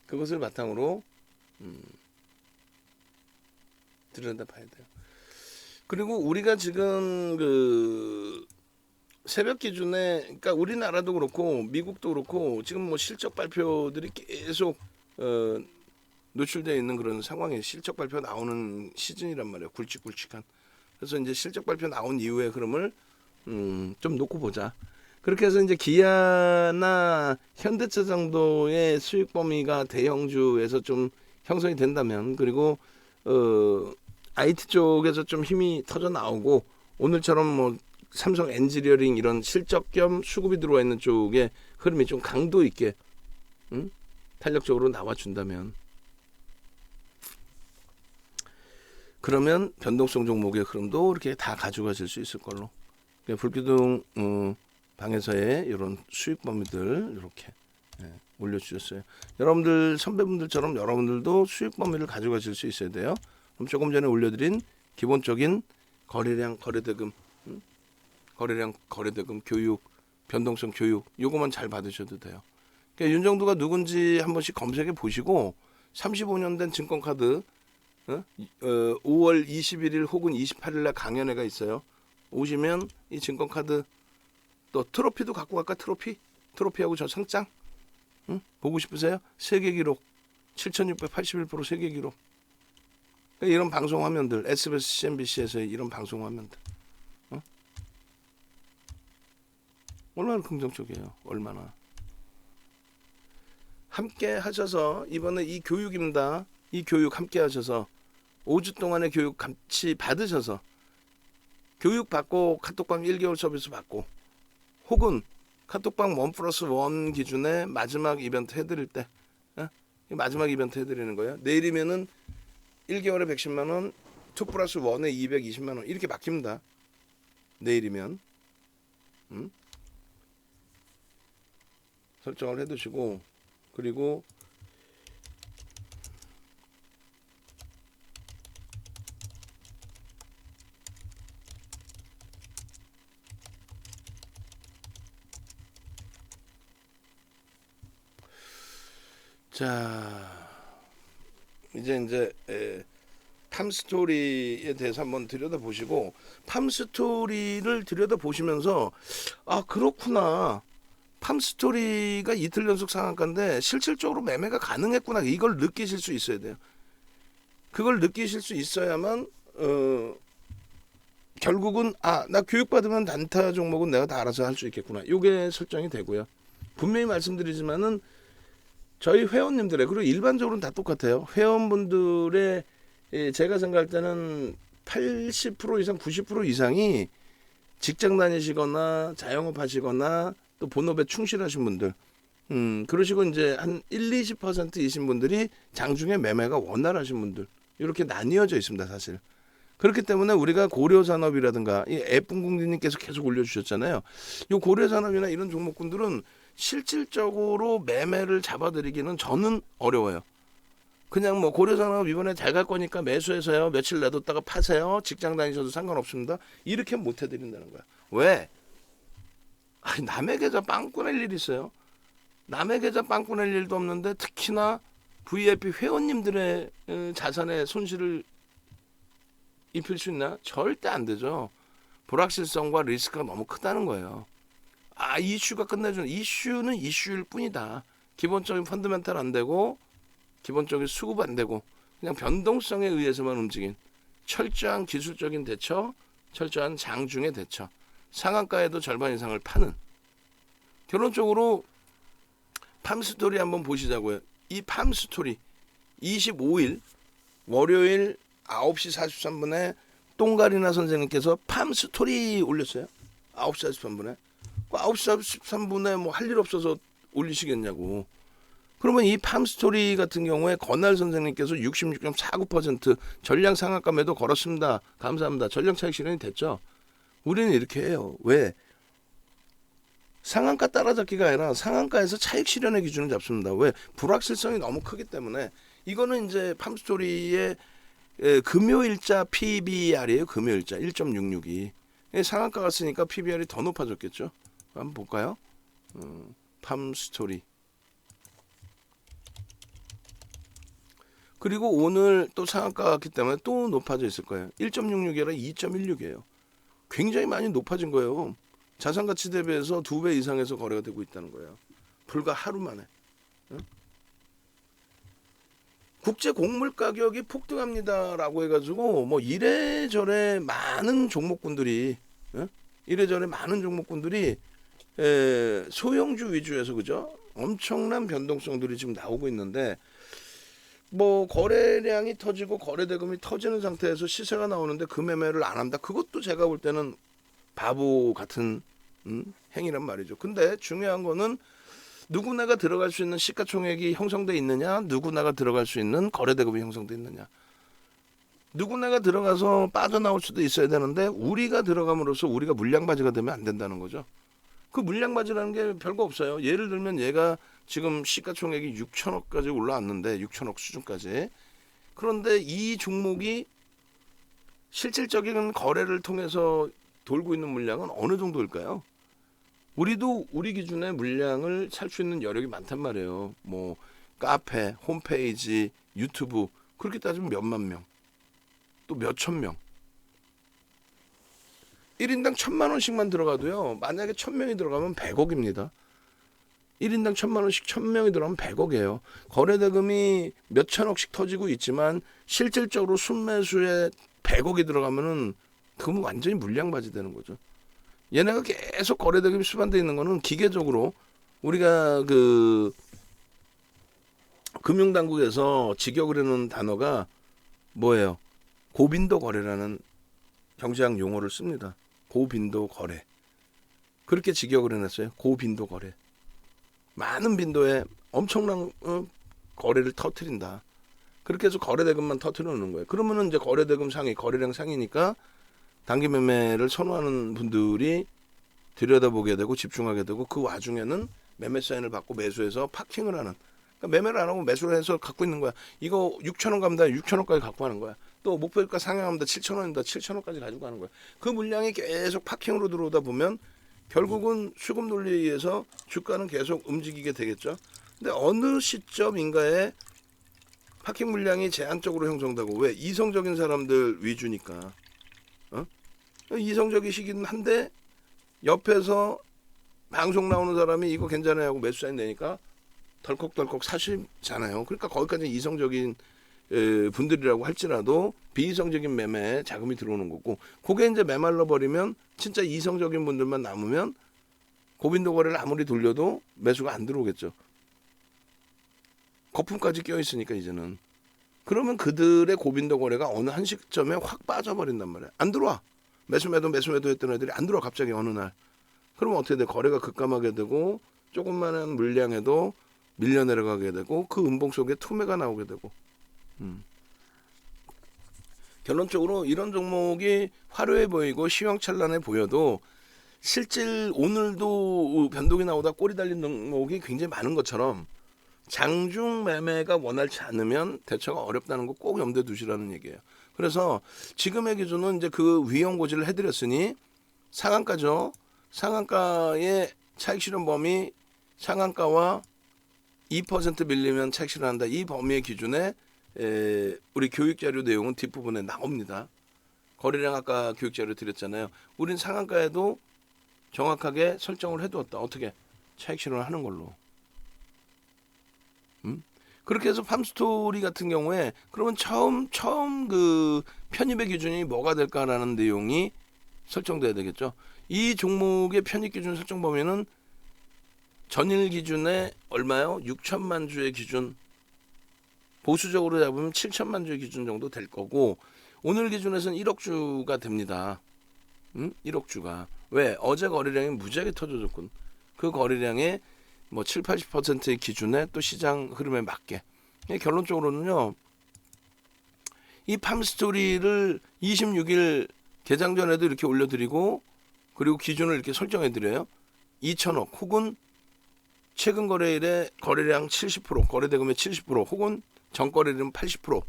S1: 그것을 바탕으로 들여다봐야 돼요. 그리고 우리가 지금 그 새벽 기준에 그러니까 우리나라도 그렇고 미국도 그렇고 지금 뭐 실적 발표들이 계속 노출되어 있는 그런 상황에 실적 발표 나오는 시즌이란 말이에요. 굵직굵직한. 그래서 이제 실적 발표 나온 이후에 흐름을 좀 놓고 보자. 그렇게 해서 이제 기아나 현대차 정도의 수익 범위가 대형주에서 좀 형성이 된다면 그리고 IT 쪽에서 좀 힘이 터져 나오고 오늘처럼 뭐 삼성 엔지니어링 이런 실적 겸 수급이 들어와 있는 쪽에 흐름이 좀 강도 있게 탄력적으로 나와준다면, 그러면 변동성 종목의 흐름도 이렇게 다 가져가실 수 있을 걸로. 불기둥 방에서의 이런 수익 범위들 이렇게 올려주셨어요. 여러분들 선배분들처럼 여러분들도 수익 범위를 가져가실 수 있어야 돼요. 그럼 조금 전에 올려드린 기본적인 거래량, 거래대금, 교육, 변동성 교육, 요거만 잘 받으셔도 돼요. 그러니까 윤정두가 누군지 한 번씩 검색해 보시고 35년 된 증권카드 5월 21일 혹은 28일 날 강연회가 있어요. 오시면 이 증권카드 또 트로피도 갖고 갈까? 트로피하고 저 상장 보고 싶으세요? 세계 기록 7681% 세계 기록. 그러니까 이런 방송 화면들, SBS, CNBC에서의 이런 방송 화면들 얼마나 긍정적이에요. 얼마나 함께 하셔서, 이번에 이 교육입니다. 이 교육 함께 하셔서 5주 동안의 교육 같이 받으셔서 교육 받고 카톡방 1개월 서비스 받고, 혹은 카톡방 1+1 기준에 마지막 이벤트 해드릴 때 마지막 이벤트 해드리는 거예요. 내일이면은 1개월에 110만 원, 2+1에 220만 원 이렇게 바뀝니다. 내일이면 설정을 해두시고, 그리고 자, 이제 팜스토리에 대해서 한번 들여다보시고, 팜스토리를 들여다보시면서 그렇구나, 팜스토리가 이틀 연속 상한가인데 실질적으로 매매가 가능했구나, 이걸 느끼실 수 있어야 돼요. 그걸 느끼실 수 있어야만 결국은 나 교육받으면 단타 종목은 내가 다 알아서 할 수 있겠구나, 이게 설정이 되고요. 분명히 말씀드리지만은 저희 회원님들의, 그리고 일반적으로는 다 똑같아요. 회원분들의 제가 생각할 때는 80% 이상, 90% 이상이 직장 다니시거나 자영업 하시거나 또 본업에 충실하신 분들, 그러시고 이제 한 20%이신 분들이 장중에 매매가 원활하신 분들, 이렇게 나뉘어져 있습니다, 사실. 그렇기 때문에 우리가 고려산업이라든가, 이 애뿐궁디님께서 계속 올려주셨잖아요. 이 고려산업이나 이런 종목군들은 실질적으로 매매를 잡아드리기는 저는 어려워요. 그냥 뭐 고려산업 이번에 잘 갈 거니까 매수해서요, 며칠 내뒀다가 파세요, 직장 다니셔도 상관없습니다, 이렇게 못 해드린다는 거야. 왜? 남의 계좌 빵꾸 낼 일 있어요? 남의 계좌 빵꾸 낼 일도 없는데 특히나 VIP 회원님들의 자산에 손실을 입힐 수 있나? 절대 안 되죠. 불확실성과 리스크가 너무 크다는 거예요. 이슈가 끝내주는, 이슈는 이슈일 뿐이다. 기본적인 펀더멘탈 안 되고, 기본적인 수급 안 되고, 그냥 변동성에 의해서만 움직인 철저한 기술적인 대처, 철저한 장중의 대처, 상한가에도 절반 이상을 파는. 결론적으로 팜스토리 한번 보시자고요. 이 팜스토리 25일 월요일 9시 43분에 똥가리나 선생님께서 팜스토리 올렸어요. 9시 43분에. 9시 43분에 뭐 할 일 없어서 올리시겠냐고. 그러면 이 팜스토리 같은 경우에 건날 선생님께서 66.49% 전량 상한가 매도 걸었습니다. 감사합니다. 전량 차익 실현이 됐죠. 우리는 이렇게 해요. 왜? 상한가 따라잡기가 아니라 상한가에서 차익 실현의 기준을 잡습니다. 왜? 불확실성이 너무 크기 때문에. 이거는 이제 팜스토리의 금요일자 PBR이에요. 금요일자 1.66이. 상한가 갔으니까 PBR이 더 높아졌겠죠. 한번 볼까요? 팜스토리. 그리고 오늘 또 상한가 갔기 때문에 또 높아져 있을 거예요. 1.66이 아니라 2.16이에요. 굉장히 많이 높아진 거예요. 자산가치 대비해서 2배 이상에서 거래가 되고 있다는 거예요. 불과 하루 만에. 국제 곡물 가격이 폭등합니다라고 해가지고 뭐 이래저래 많은 종목군들이 소형주 위주에서, 그죠? 엄청난 변동성들이 지금 나오고 있는데, 뭐 거래량이 터지고 거래대금이 터지는 상태에서 시세가 나오는데 그 매매를 안 한다. 그것도 제가 볼 때는 바보 같은 행위란 말이죠. 근데 중요한 거는 누구나가 들어갈 수 있는 시가총액이 형성돼 있느냐, 누구나가 들어갈 수 있는 거래대금이 형성돼 있느냐. 누구나가 들어가서 빠져나올 수도 있어야 되는데 우리가 들어감으로써 우리가 물량바지가 되면 안 된다는 거죠. 그 물량바지라는 게 별거 없어요. 예를 들면 얘가 지금 시가총액이 6천억까지 올라왔는데 6천억 수준까지. 그런데 이 종목이 실질적인 거래를 통해서 돌고 있는 물량은 어느 정도일까요? 우리도 우리 기준의 물량을 살 수 있는 여력이 많단 말이에요. 뭐 카페, 홈페이지, 유튜브 그렇게 따지면 몇만 명, 또 몇천 명. 1인당 1,000만 원씩만 들어가도요. 만약에 1,000명이 들어가면 100억입니다. 1인당 1,000만 원씩 1,000명이 들어가면 100억이에요. 거래대금이 몇천억씩 터지고 있지만 실질적으로 순매수에 100억이 들어가면은 그건 완전히 물량바지 되는 거죠. 얘네가 계속 거래대금이 수반되어 있는 거는 기계적으로 우리가 그 금융당국에서 직역을 해놓은 단어가 뭐예요? 고빈도 거래라는 경제학 용어를 씁니다. 고빈도 거래. 그렇게 직역을 해놨어요. 고빈도 거래. 많은 빈도에 엄청난 거래를 터트린다. 그렇게 해서 거래대금만 터트려 놓는 거예요. 그러면은 이제 거래대금 상위, 거래량 상위니까 단기 매매를 선호하는 분들이 들여다보게 되고 집중하게 되고 그 와중에는 매매 사인을 받고 매수해서 파킹을 하는. 그러니까 매매를 안 하고 매수를 해서 갖고 있는 거야. 이거 6천원 갑니다. 6천원까지 갖고 하는 거야. 또 목표가 상향합니다. 7천원입니다. 7천원까지 가지고 가는 거야. 그 물량이 계속 파킹으로 들어오다 보면 결국은 수급 논리에 의해서 주가는 계속 움직이게 되겠죠. 근데 어느 시점인가에 파킹 물량이 제한적으로 형성되고 왜? 이성적인 사람들 위주니까. 이성적이시긴 한데 옆에서 방송 나오는 사람이 이거 괜찮아요 하고 매수 사인 내니까 덜컥덜컥 사시잖아요. 그러니까 거기까지 이성적인 분들이라고 할지라도 비이성적인 매매에 자금이 들어오는 거고 그게 이제 메말라 버리면 진짜 이성적인 분들만 남으면 고빈도 거래를 아무리 돌려도 매수가 안 들어오겠죠. 거품까지 껴 있으니까 이제는. 그러면 그들의 고빈도 거래가 어느 한 시점에 확 빠져버린단 말이에요. 안 들어와. 매수매도 했던 애들이 안 들어와 갑자기 어느 날. 그러면 어떻게 돼? 거래가 급감하게 되고 조금만한 물량에도 밀려 내려가게 되고 그 음봉 속에 투매가 나오게 되고. 결론적으로 이런 종목이 화려해 보이고 시황찬란해 보여도 실질 오늘도 변동이 나오다 꼬리 달린 종목이 굉장히 많은 것처럼 장중 매매가 원활치 않으면 대처가 어렵다는 거 꼭 염두에 두시라는 얘기예요. 그래서 지금의 기준은 이제 그 위험 고지를 해드렸으니 상한가죠. 상한가의 차익 실현 범위 상한가와 2% 밀리면 차익 실현한다. 이 범위의 기준에 우리 교육자료 내용은 뒷부분에 나옵니다. 거래량 아까 교육자료 드렸잖아요. 우린 상한가에도 정확하게 설정을 해두었다. 어떻게? 차익 실현을 하는 걸로. 그렇게 해서 팜스토리 같은 경우에 그러면 처음 그 편입의 기준이 뭐가 될까라는 내용이 설정돼야 되겠죠. 이 종목의 편입 기준 설정 범위는 전일 기준에 얼마요? 6천만 주의 기준. 보수적으로 잡으면 7천만 주의 기준 정도 될 거고 오늘 기준에서는 1억 주가 됩니다. 1억 주가. 왜? 어제 거래량이 무지하게 터져줬군. 그 거래량의 뭐 7, 80%의 기준에 또 시장 흐름에 맞게. 결론적으로는요. 이 팜스토리를 26일 개장 전에도 이렇게 올려드리고 그리고 기준을 이렇게 설정해드려요. 2천억 혹은 최근 거래일에 거래량 70%, 거래대금의 70% 혹은 전거래일은 80%.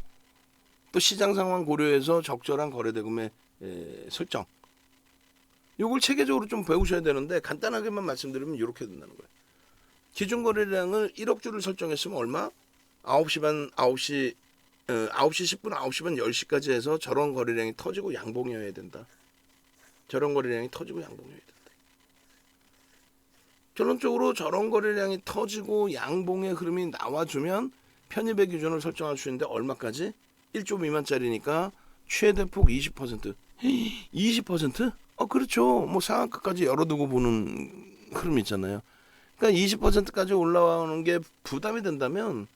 S1: 또 시장 상황 고려해서 적절한 거래대금의 설정. 이걸 체계적으로 좀 배우셔야 되는데 간단하게만 말씀드리면 이렇게 된다는 거예요. 기준 거래량을 1억 주를 설정했으면 얼마? 9시 반, 9시 10분, 9시 반, 10시까지 해서 저런 거래량이 터지고 양봉이어야 된다. 저런 거래량이 터지고 양봉이어야 된다. 결론적으로 저런 거래량이 터지고 양봉의 흐름이 나와주면 편입의 기준을 설정할 수 있는데 얼마까지? 1조 미만짜리니까 최대폭 20%. 20%? 그렇죠. 뭐 상한가까지 열어두고 보는 흐름 있잖아요. 그러니까 20%까지 올라오는 게 부담이 된다면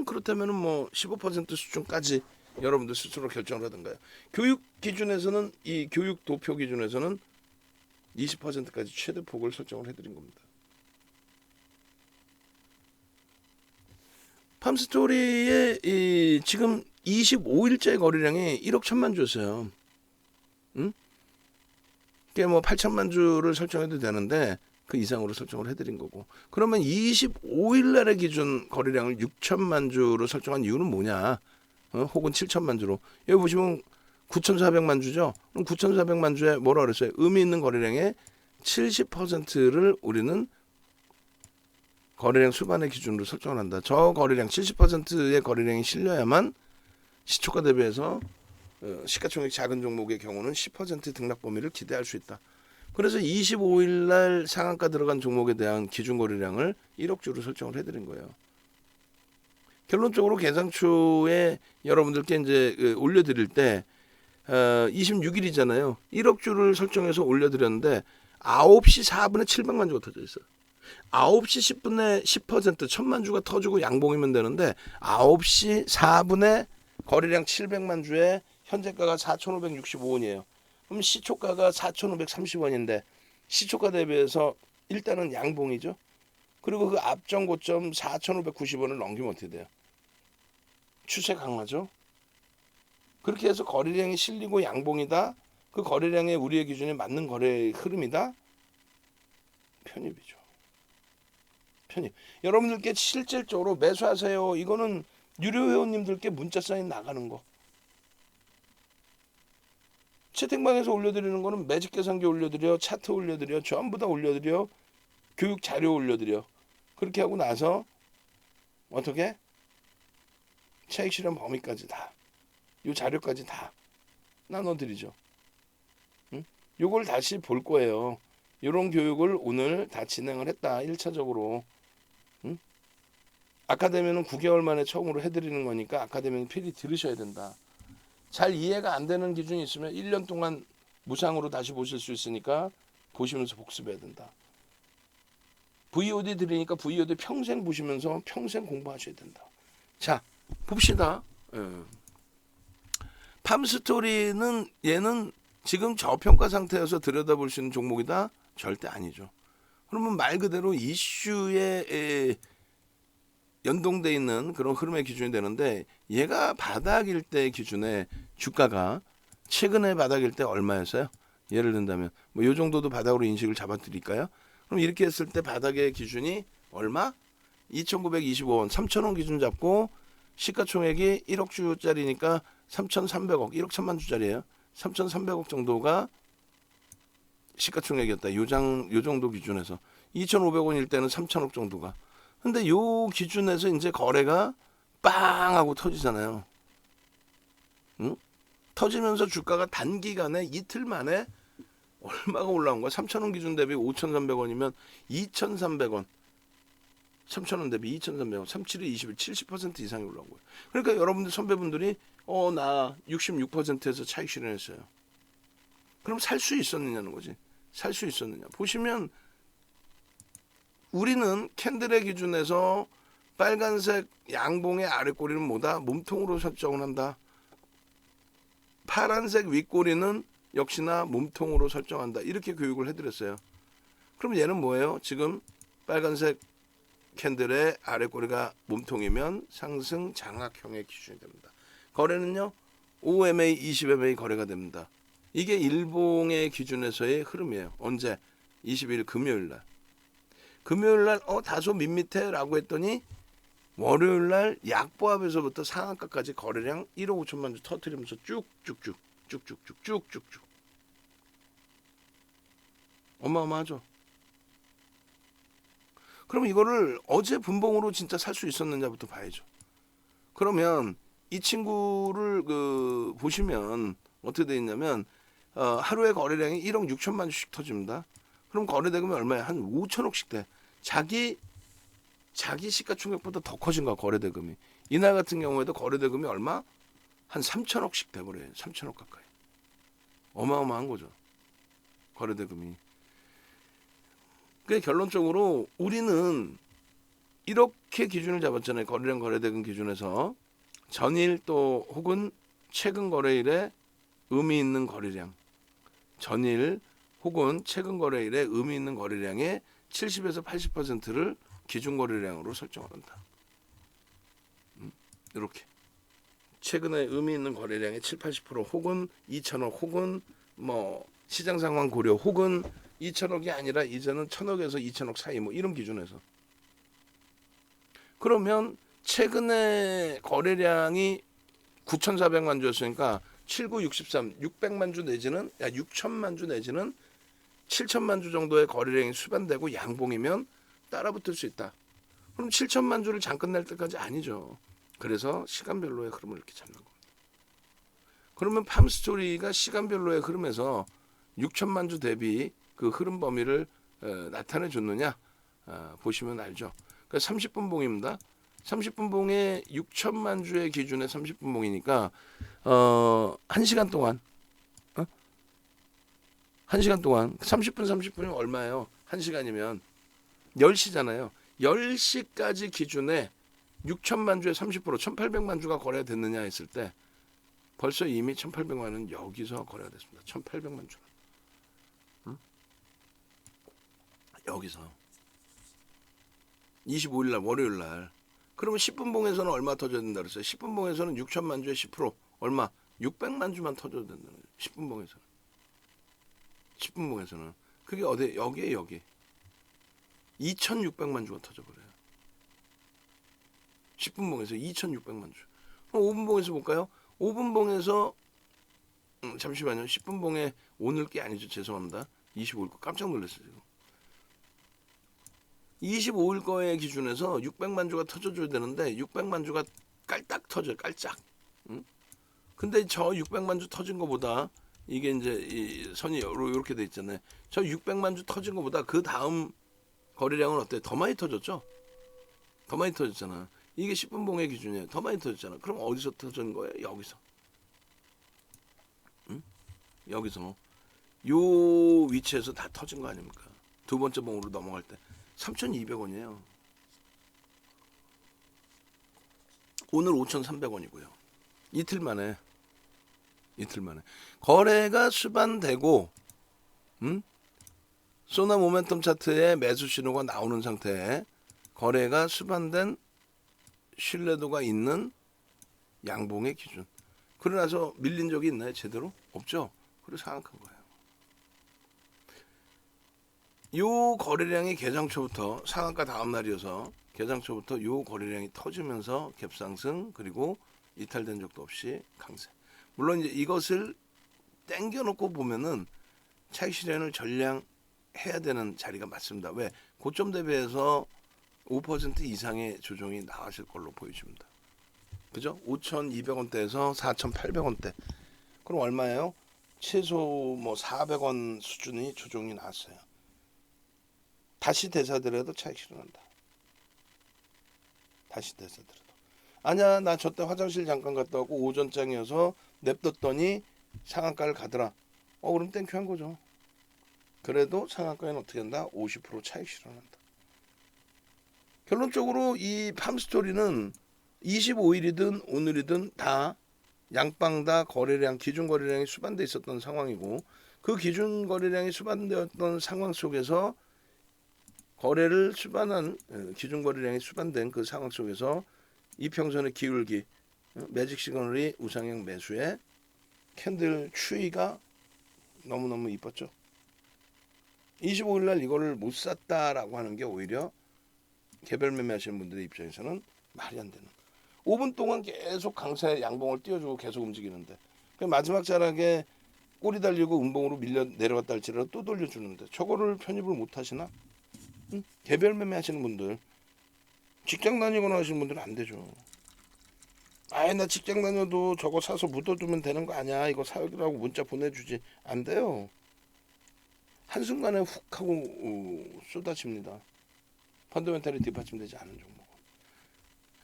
S1: 그렇다면은 뭐 15% 수준까지 여러분들 스스로 결정을 하든가요. 교육 기준에서는 이 교육 도표 기준에서는 20%까지 최대 폭을 설정을 해드린 겁니다. 팜스토리의 지금 25일째 거래량이 1억 1천만 주였어요. 응? 그게 뭐 8천만 주를 설정해도 되는데 그 이상으로 설정을 해드린 거고. 그러면 25일 날의 기준 거래량을 6천만 주로 설정한 이유는 뭐냐? 혹은 7천만 주로. 여기 보시면 9,400만 주죠. 그럼 9,400만 주에 뭐라 그랬어요? 의미 있는 거래량의 70%를 우리는 거래량 수반의 기준으로 설정을 한다. 저 거래량 70%의 거래량이 실려야만 시초가 대비해서 시가총액 작은 종목의 경우는 10% 등락 범위를 기대할 수 있다. 그래서 25일 날 상한가 들어간 종목에 대한 기준 거래량을 1억 주로 설정을 해드린 거예요. 결론적으로 계상초에 여러분들께 이제 올려드릴 때 26일이잖아요. 1억 주를 설정해서 올려드렸는데 9시 4분에 700만 주가 터져 있어요. 9시 10분에 10% 1000만 주가 터지고 양봉이면 되는데 9시 4분에 거래량 700만 주에 현재가가 4,565원이에요. 그럼 시초가가 4,530원인데 시초가 대비해서 일단은 양봉이죠. 그리고 그 앞전 고점 4,590원을 넘기면 어떻게 돼요? 추세 강화죠. 그렇게 해서 거래량이 실리고 양봉이다. 그 거래량에 우리의 기준에 맞는 거래 흐름이다. 편입이죠. 편입. 여러분들께 실질적으로 매수하세요. 이거는 유료 회원님들께 문자 사인 나가는 거. 채팅방에서 올려드리는 거는 매직 계산기 올려드려, 차트 올려드려, 전부 다 올려드려, 교육 자료 올려드려. 그렇게 하고 나서 어떻게? 차익 실현 범위까지 다, 이 자료까지 다 나눠드리죠. 응? 요걸 다시 볼 거예요. 이런 교육을 오늘 다 진행을 했다. 1차적으로. 응? 아카데미는 9개월 만에 처음으로 해드리는 거니까 아카데미는 필히 들으셔야 된다. 잘 이해가 안 되는 기준이 있으면 1년 동안 무상으로 다시 보실 수 있으니까 보시면서 복습해야 된다. VOD 드리니까 VOD 평생 보시면서 평생 공부하셔야 된다. 자, 봅시다. 팜스토리는 얘는 지금 저평가 상태여서 들여다볼 수 있는 종목이다? 절대 아니죠. 그러면 말 그대로 이슈에 연동돼 있는 그런 흐름의 기준이 되는데 얘가 바닥일 때 기준에 주가가 최근에 바닥일 때 얼마였어요? 예를 든다면 뭐 요 정도도 바닥으로 인식을 잡아드릴까요? 그럼 이렇게 했을 때 바닥의 기준이 얼마? 2,925원, 3,000원 기준 잡고 시가총액이 1억 주짜리니까 3,300억, 1억 1천만 주짜리예요. 3,300억 정도가 시가총액이었다. 요 정도 기준에서 2,500원일 때는 3,000억 정도가. 근데 요 기준에서 이제 거래가 빵 하고 터지잖아요. 응? 터지면서 주가가 단기간에 이틀 만에 얼마가 올라온 거야? 3,000원 기준 대비 5,300원이면 2,300원. 3,000원 대비 2,300원. 37에 21, 70% 이상이 올라온 거예요. 그러니까 여러분들 선배분들이 나 66%에서 차익 실현했어요. 그럼 살 수 있었느냐는 거지. 살 수 있었느냐. 보시면 우리는 캔들의 기준에서 빨간색 양봉의 아랫꼬리는 뭐다? 몸통으로 설정을 한다. 파란색 윗꼬리는 역시나 몸통으로 설정한다. 이렇게 교육을 해드렸어요. 그럼 얘는 뭐예요? 지금 빨간색 캔들의 아랫꼬리가 몸통이면 상승 장악형의 기준이 됩니다. 거래는요. 5MA, 20MA 거래가 됩니다. 이게 일봉의 기준에서의 흐름이에요. 언제? 20일 금요일날. 금요일날 다소 밋밋해라고 했더니 월요일날 약보합에서부터 상한가까지 거래량 1억 5천만 주 터뜨리면서 쭉쭉쭉 어마어마하죠. 그럼 이거를 어제 분봉으로 진짜 살 수 있었느냐부터 봐야죠. 그러면 이 친구를 보시면 어떻게 돼 있냐면 하루에 거래량이 1억 6천만 주씩 터집니다. 그럼 거래대금이 얼마야? 한 5천억씩 돼. 자기 시가총액보다 더 커진 거야, 거래대금이. 이날 같은 경우에도 거래대금이 얼마? 한 3천억씩 돼버려요. 3천억 가까이. 어마어마한 거죠. 거래대금이. 그게 결론적으로 우리는 이렇게 기준을 잡았잖아요. 거래량 거래대금 기준에서. 전일 또 혹은 최근 거래일에 의미 있는 거래량. 전일 혹은 최근 거래일에 의미 있는 거래량의 70에서 80%를 기준 거래량으로 설정을 한다. 이렇게 최근에 의미 있는 거래량의 7, 80% 혹은 2천억 혹은 뭐 시장 상황 고려 혹은 2천억이 아니라 이제는 1,000억에서 2천억 사이 뭐 이런 기준에서. 그러면 최근에 거래량이 9,400만 주였으니까 7963 600만 주 내지는 6천만 주 내지는 7천만 주 정도의 거래량이 수반되고 양봉이면 따라붙을 수 있다. 그럼 7천만 주를 잠깐 낼 때까지 아니죠. 그래서 시간별로의 흐름을 이렇게 잡는 겁니다. 그러면 팜스토리가 시간별로의 흐름에서 6천만 주 대비 그 흐름 범위를 나타내 줬느냐 보시면 알죠. 그러니까 30분 봉입니다. 30분 봉에 6천만 주의 기준에 30분 봉이니까 1시간 동안 1시간 동안 30분 30분이면 얼마예요? 1시간이면 10시잖아요. 10시까지 기준에 6천만 주에 30% 1,800만 주가 거래가 됐느냐 했을 때 벌써 이미 1,800만 원은 여기서 거래가 됐습니다. 1,800만 주. 여기서 25일 날 월요일 날. 그러면 10분 봉에서는 얼마 터져야 된다 그랬어요? 10분 봉에서는 6천만 주에 10% 얼마? 600만 주만 터져도 된다는 거예요. 10분 봉에서는. 10분 봉에서는. 그게 어디? 여기에 여기. 2,600만 주가 터져버려요. 10분 봉에서 2,600만 주. 그럼 5분 봉에서 볼까요? 5분 봉에서 잠시만요. 10분 봉에 오늘 게 아니죠. 죄송합니다. 25일 거 깜짝 놀랐어요. 지금. 25일 거의 기준에서 600만 주가 터져줘야 되는데 600만 주가 깔딱 터져요. 깔짝. 근데 저 600만 주 터진 거보다 이게 이제 이 선이 이렇게 돼 있잖아요. 저 600만 주 터진 거보다 그 다음 거래량은 어때요? 더 많이 터졌죠? 더 많이 터졌잖아. 이게 10분 봉의 기준이에요. 더 많이 터졌잖아. 그럼 어디서 터진 거예요? 여기서. 여기서. 요 위치에서 다 터진 거 아닙니까? 두 번째 봉으로 넘어갈 때. 3,200원이에요. 오늘 5,300원이고요. 이틀 만에 거래가 수반되고 소나 모멘텀 차트에 매수 신호가 나오는 상태에 거래가 수반된 신뢰도가 있는 양봉의 기준. 그러나서 밀린 적이 있나요? 제대로? 없죠. 그래서 상악한 거예요. 요 거래량이 개장초부터 상한가 다음 날이어서 개장초부터 요 거래량이 터지면서 갭상승 그리고 이탈된 적도 없이 강세. 물론 이제 이것을 땡겨놓고 보면은 차익 실현을 전량해야 되는 자리가 맞습니다. 왜? 고점 대비해서 5% 이상의 조정이 나왔을 걸로 보여집니다. 그죠? 5,200원대에서 4,800원대. 그럼 얼마예요? 최소 뭐 400원 수준이 조정이 나왔어요. 다시 대사더라도 차익 실현한다. 다시 대사더라도. 아니야, 나 저 때 화장실 잠깐 갔다 오고 오전장이어서 냅뒀더니 상한가를 가더라. 그럼 땡큐 한 거죠. 그래도 상한가에는 어떻게 한다? 50% 차익 실현한다. 결론적으로 이 팜스토리는 25일이든 오늘이든 다 양방 다 거래량, 기준 거래량이 수반돼 있었던 상황이고 그 기준 거래량이 수반되었던 상황 속에서 거래를 수반한 기준 거래량이 수반된 그 상황 속에서 이평선의 기울기 매직 시그널이 우상향 매수에 캔들 추이가 너무너무 이뻤죠. 25일 날 이거를 못 샀다라고 하는 게 오히려 개별 매매하시는 분들의 입장에서는 말이 안 되는. 5분 동안 계속 강세 양봉을 띄워주고 계속 움직이는데 마지막 자락에 꼬리 달리고 음봉으로 밀려 내려갔다 할지라도 또 돌려주는데 저거를 편입을 못 하시나? 개별 매매하시는 분들, 직장 다니거나 하시는 분들은 안 되죠. 아예 나 직장 다녀도 저거 사서 묻어두면 되는 거 아니야? 이거 사기라고 문자 보내주지. 안 돼요. 한순간에 훅 하고 쏟아집니다. 펀더멘탈이 뒷받침되지 않은 종목.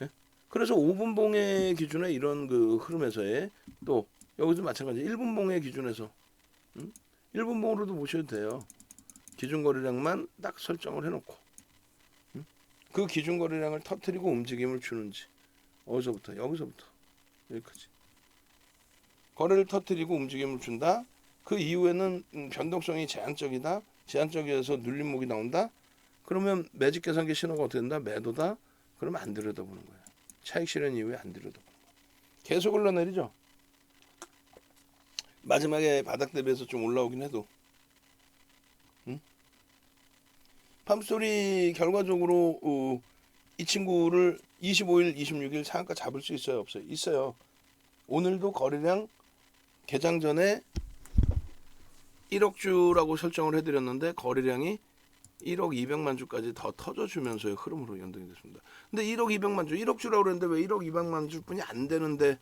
S1: 예? 그래서 5분 봉의 기준에 이런 그 흐름에서의 또 여기도 마찬가지 1분 봉의 기준에서 1분 봉으로도 보셔도 돼요. 기준 거래량만 딱 설정을 해놓고 그 기준 거래량을 터뜨리고 움직임을 주는지 어디서부터 여기서부터 여기까지 거래를 터뜨리고 움직임을 준다. 그 이후에는 변동성이 제한적이다. 제한적이어서 눌림목이 나온다. 그러면 매직 계산기 신호가 어떻게 된다? 매도다. 그러면 안 들여다보는 거예요. 차익 실현 이후에 안 들여다보는 거예요. 계속 흘러내리죠. 마지막에 바닥 대비해서 좀 올라오긴 해도. 팜스토리 결과적으로 이 친구를 25일, 26일 상한가 잡을 수 있어요? 없어요? 있어요. 오늘도 거래량 개장 전에 1억 주라고 설정을 해드렸는데 거래량이 1억 200만 주까지 더 터져주면서의 흐름으로 연동이 됐습니다. 근데 1억 200만 주, 1억 주라고 그랬는데 왜 1억 200만 주뿐이 안 되는데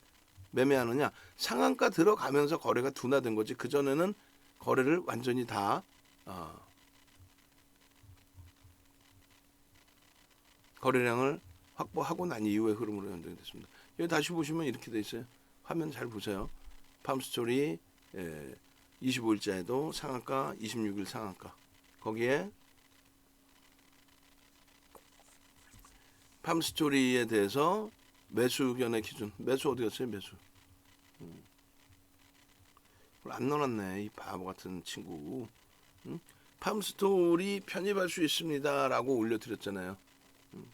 S1: 매매하느냐? 상한가 들어가면서 거래가 둔화된 거지. 그전에는 거래를 완전히 다 거래량을 확보하고 난 이후의 흐름으로 연동이 됐습니다. 여기 다시 보시면 이렇게 돼 있어요. 화면 잘 보세요. 팜스토리 25일자에도 상한가, 26일 상한가. 거기에 팜스토리에 대해서 매수 의견의 기준. 매수 어디 갔어요? 매수. 안 넣어놨네. 이 바보 같은 친구. 팜스토리 편입할 수 있습니다. 라고 올려드렸잖아요.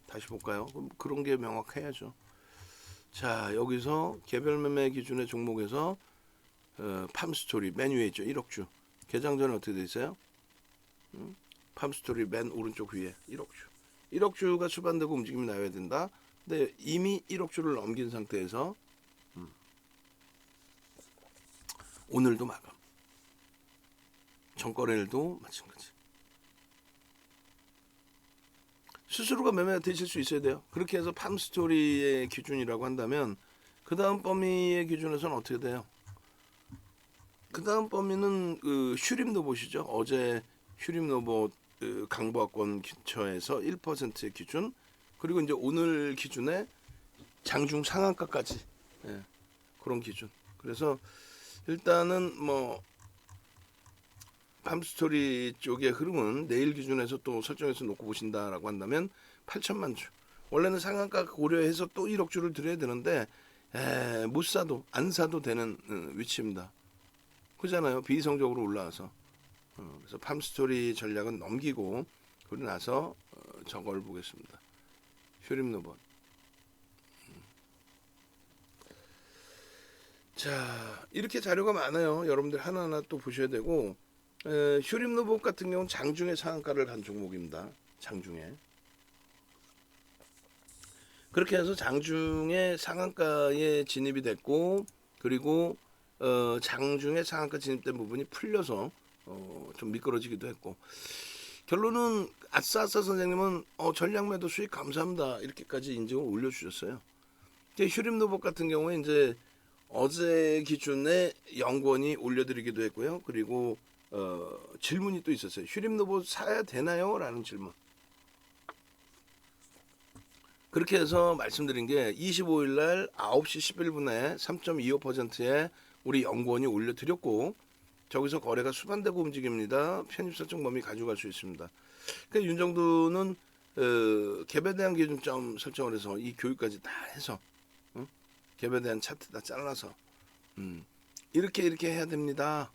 S1: 다시 볼까요? 그런 게 명확해야죠. 자, 여기서 개별 매매 기준의 종목에서 팜스토리 맨 위에 있죠. 1억 주. 개장 전에 어떻게 돼 있어요? 팜스토리 맨 오른쪽 위에 1억 주. 1억 주가 수반되고 움직임이 나와야 된다. 근데 이미 1억 주를 넘긴 상태에서 오늘도 마감. 전거래일도 마찬가지. 스스로가 매매가 되실 수 있어야 돼요. 그렇게 해서 팜스토리의 기준이라고 한다면 그 다음 범위의 기준에서는 어떻게 돼요? 그 다음 범위는 슈림도 보시죠. 어제 슈림노보 강보학권 기초에서 1%의 기준, 그리고 이제 오늘 기준에 장중 상한가까지 그런 기준. 그래서 일단은 뭐 팜스토리 쪽의 흐름은 내일 기준에서 또 설정해서 놓고 보신다라고 한다면 8천만 주. 원래는 상한가 고려해서 또 1억 주를 드려야 되는데 못 사도 안 사도 되는 위치입니다. 그잖아요. 비이성적으로 올라와서. 그래서 팜스토리 전략은 넘기고 그러고 나서 저걸 보겠습니다. 슈림노봇. 자, 이렇게 자료가 많아요. 여러분들 하나하나 또 보셔야 되고 슈림노봇 같은 경우는 장중에 상한가를 간 종목입니다. 장중에. 그렇게 해서 장중에 상한가에 진입이 됐고, 그리고 장중에 상한가 진입된 부분이 풀려서 좀 미끄러지기도 했고, 결론은 아싸아싸 선생님은 전략 매도 수익 감사합니다 이렇게까지 인증을 올려주셨어요. 슈림노봇 같은 경우에 이제 어제 기준에 0권이 올려드리기도 했고요. 그리고 질문이 또 있었어요. 슈림노봇 사야 되나요? 라는 질문. 그렇게 해서 말씀드린 게 25일 날 9시 11분에 3.25%에 우리 연구원이 올려드렸고, 저기서 거래가 수반되고 움직입니다. 편입 설정 범위 가져갈 수 있습니다. 그러니까 윤정두는 갭에 대한 기준점 설정을 해서 이 교육까지 다 해서 갭에 대한 차트 다 잘라서 이렇게 해야 됩니다.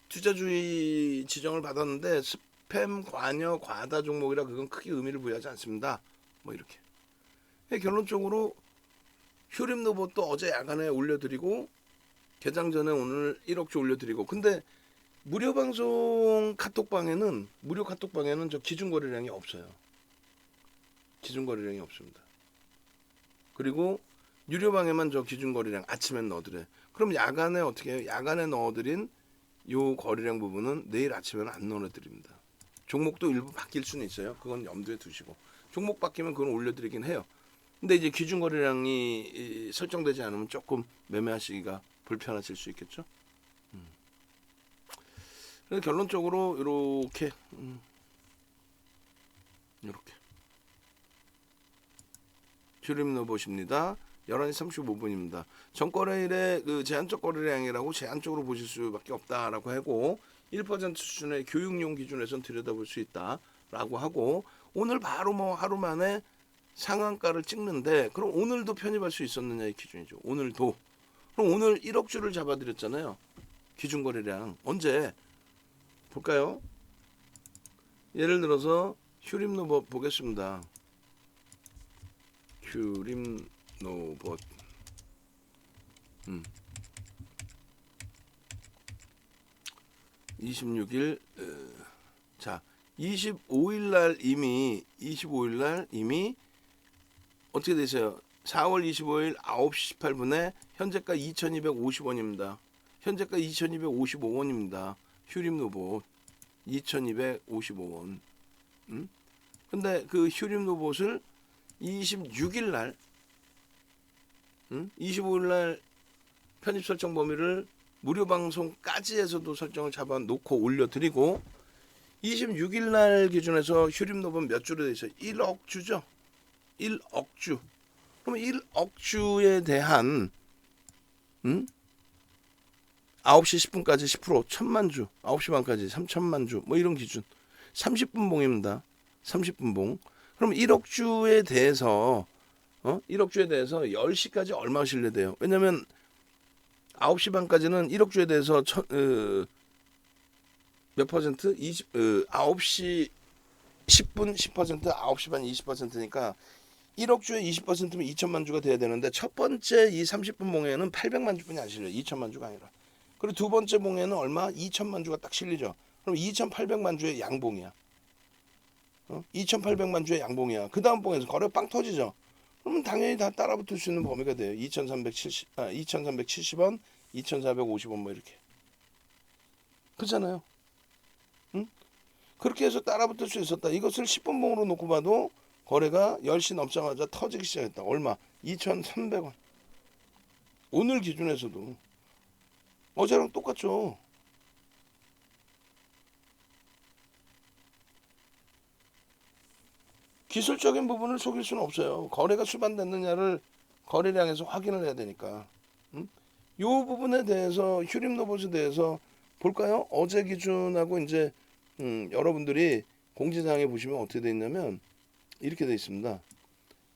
S1: 투자주의 지정을 받았는데 스팸 관여 과다 종목이라 그건 크게 의미를 부여하지 않습니다. 뭐 이렇게. 결론적으로 슈림노봇도 어제 야간에 올려드리고 개장 전에 오늘 1억 주 올려드리고, 근데 무료 방송 카톡방에는 저 기준 거래량이 없어요. 기준 거래량이 없습니다. 그리고 유료방에만 저 기준 거래량 아침엔 넣어드려요. 그럼 야간에 어떻게 해요? 야간에 넣어드린 요 거래량 부분은 내일 아침에는 안 넣어드립니다. 종목도 일부 바뀔 수는 있어요. 그건 염두에 두시고, 종목 바뀌면 그건 올려드리긴 해요. 근데 이제 기준 거래량이 설정되지 않으면 조금 매매하시기가 불편하실 수 있겠죠. 그래서 결론적으로 이렇게 슈림노봇입니다. 11시 35분입니다. 전거래일에 제한적 거래량이라고 제한적으로 보실 수밖에 없다라고 하고, 1% 수준의 교육용 기준에선 들여다볼 수 있다라고 하고, 오늘 바로 뭐 하루 만에 상한가를 찍는데 그럼 오늘도 편입할 수 있었느냐의 기준이죠. 오늘도 그럼 오늘 1억 주를 잡아드렸잖아요. 기준 거래량 언제 볼까요? 예를 들어서 휴림노봇 보겠습니다. 휴림노봇 26일 자 25일 날 이미 어떻게 되세요? 4월 25일 9시 18분에 현재가 2,250원입니다. 현재가 2,255원입니다. 휴림노봇 2,255원. 근데 그 휴림노봇을 26일 날 25일 날 편집 설정 범위를 무료 방송까지 해서도 설정을 잡아 놓고 올려드리고 26일 날 기준에서 휴림노봇 몇 주로 돼 있어요? 1억 주죠. 1억 주. 그러면 1억 주에 대한 9시 10분까지 10% 1,000만 주, 9시 반까지 3,000만 주, 뭐 이런 기준. 30분 봉입니다. 30분 봉. 그럼 1억 주에 대해서 1억 주에 대해서 10시까지 얼마 실려돼요? 왜냐면 9시 반까지는 1억 주에 대해서 몇 퍼센트? 9시 10분 10%, 9시 반 20%니까 1억 주에 20%면 2천만 주가 돼야 되는데 첫 번째 이 30분 봉에는 800만 주뿐이 안 실려요. 2천만 주가 아니라. 그리고 두 번째 봉에는 얼마? 2천만 주가 딱 실리죠. 그럼 2,800만 주의 양봉이야. 2,800만 주의 양봉이야. 그 다음 봉에서 거래 빵 터지죠. 그러면 당연히 다 따라붙을 수 있는 범위가 돼요. 2,370원, 2,450원 뭐 이렇게. 그렇잖아요. 응? 그렇게 해서 따라붙을 수 있었다. 이것을 10분 봉으로 놓고 봐도 거래가 10시 넘자마자 터지기 시작했다. 얼마? 2,300원. 오늘 기준에서도 어제랑 똑같죠. 기술적인 부분을 속일 수는 없어요. 거래가 수반됐느냐를 거래량에서 확인을 해야 되니까. 이 부분에 대해서 휴림노봇에 대해서 볼까요? 어제 기준하고 이제 여러분들이 공지사항에 보시면 어떻게 돼 있냐면 이렇게 돼 있습니다.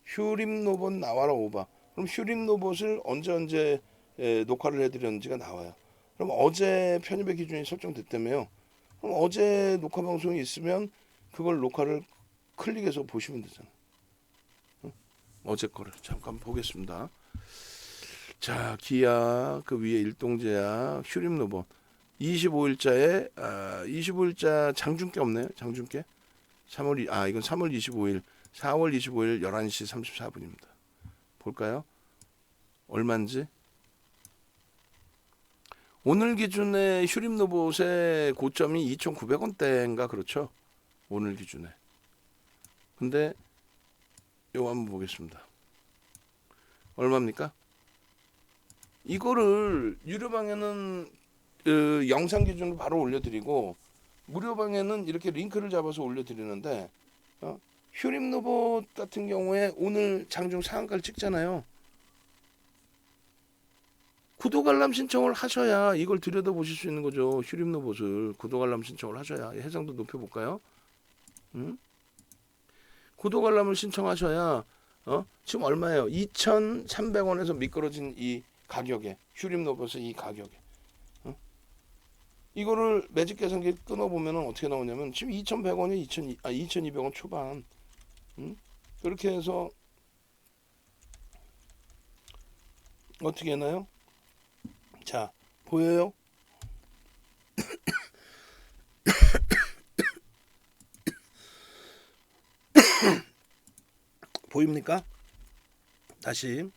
S1: 휴림노봇 나와라 오바. 그럼 휴림노봇을 언제 녹화를 해드렸는지가 나와요. 그럼 어제 편입의 기준이 설정됐다며요. 그럼 어제 녹화 방송이 있으면 그걸 녹화를 클릭해서 보시면 되잖아요. 어제 거를 잠깐 보겠습니다. 자, 기아 그 위에 일동제약 휴림노봇 25일자에 25일자 장중께 없네요. 장중께 3월 이건 3월 25일 4월 25일 11시 34분입니다. 볼까요? 얼마인지? 오늘 기준에 휴림노봇의 고점이 2,900원대인가 그렇죠? 오늘 기준에. 근데 요거 한번 보겠습니다. 얼마입니까? 이거를 유료방에는 영상 기준으로 바로 올려드리고 무료방에는 이렇게 링크를 잡아서 올려드리는데 휴림노봇 같은 경우에 오늘 장중 상한가를 찍잖아요. 구독 알람 신청을 하셔야 이걸 들여다보실 수 있는 거죠. 휴림노봇을 구독 알람 신청을 하셔야 해상도 높여볼까요? 구독 알람을 신청하셔야 지금 얼마예요? 2,300원에서 미끄러진 이 가격에 휴림노봇의 이 가격에 이거를 매직 계산기 끊어보면 어떻게 나오냐면 지금 2,100원이 2,200원 초반 그렇게 해서 어떻게 했나요? 자 보여요? 보입니까? 다시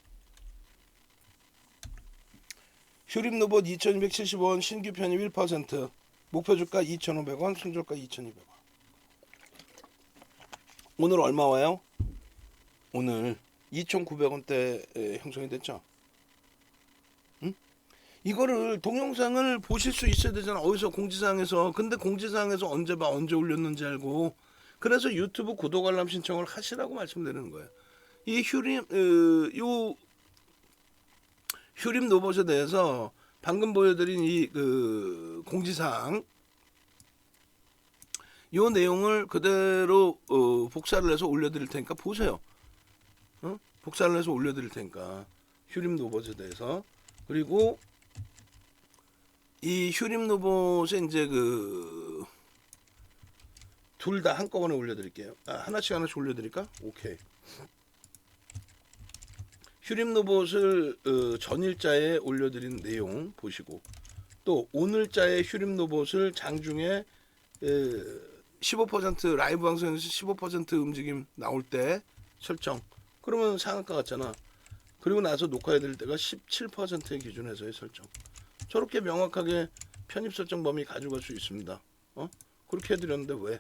S1: 휴림노봇 2,270원 신규 편입 1% 목표주가 2,500원 순저가 2,200원. 오늘 얼마 와요? 오늘 2,900원대 형성이 됐죠. 이거를 동영상을 보실 수 있어야 되잖아. 어디서 공지사항에서. 근데 공지사항에서 언제 봐 언제 올렸는지 알고. 그래서 유튜브 구독 알람 신청을 하시라고 말씀드리는 거예요. 이 휴림 노봇에 대해서 방금 보여드린 이 공지사항 요 내용을 그대로 복사를 해서 올려드릴 테니까 보세요. 복사를 해서 올려드릴 테니까 휴림 노봇에 대해서 그리고 이 휴림 로봇에 이제 그 둘 다 한꺼번에 올려드릴게요. 하나씩 올려드릴까? 오케이. 휴림 로봇을 전일자에 올려드린 내용 보시고, 또 오늘자의 휴림 로봇을 장중에 15% 라이브 방송에서 15% 움직임 나올 때 설정. 그러면 상한가 같잖아. 그리고 나서 녹화해야 될 때가 17%의 기준에서의 설정. 저렇게 명확하게 편입 설정 범위 가져갈 수 있습니다. 그렇게 해드렸는데 왜?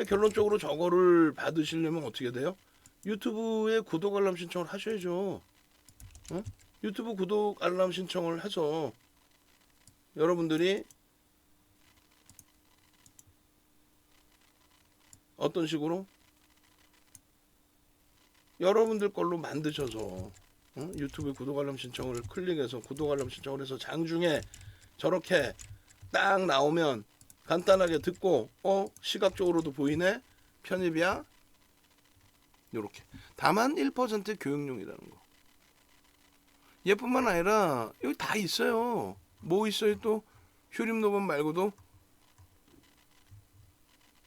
S1: 결론적으로 저거를 받으시려면 어떻게 돼요? 유튜브에 구독 알람 신청을 하셔야죠. 유튜브 구독 알람 신청을 해서 여러분들이 어떤 식으로 여러분들 걸로 만드셔서 유튜브 구독 알람 신청을 클릭해서 구독 알람 신청을 해서 장중에 저렇게 딱 나오면 간단하게 듣고 시각적으로도 보이네, 편입이야, 요렇게. 다만 1% 교육용이라는 거. 얘뿐만 아니라 여기 다 있어요. 뭐 있어요 또? 휴림 로봇 말고도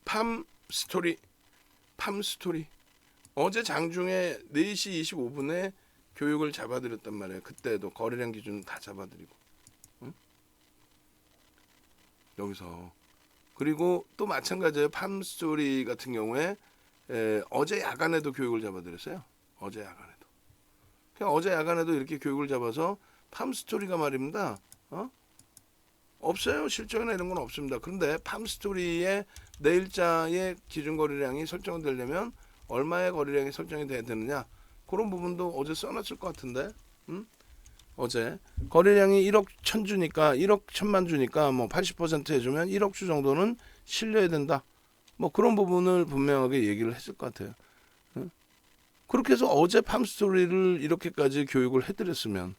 S1: 팜 스토리. 어제 장중에 4시 25분에 교육을 잡아드렸단 말이에요. 그때도 거래량 기준 다 잡아드리고. 여기서. 그리고 또 마찬가지예요. 팜 스토리 같은 경우에 어제 야간에도 교육을 잡아드렸어요. 어제 야간에도. 그냥 어제 야간에도 이렇게 교육을 잡아서 팜 스토리가 말입니다. 없어요. 실적이나 이런 건 없습니다. 그런데 팜 스토리의 내일자의 기준 거래량이 설정이 되려면 얼마의 거래량이 설정이 돼야 되느냐, 그런 부분도 어제 써놨을 것 같은데. 어제 거래량이 1억 1000주니까 1억 1000만 주니까 뭐 80% 해주면 1억 주 정도는 실려야 된다. 뭐 그런 부분을 분명하게 얘기를 했을 것 같아요. 그렇게 해서 어제 팜스토리를 이렇게까지 교육을 해드렸으면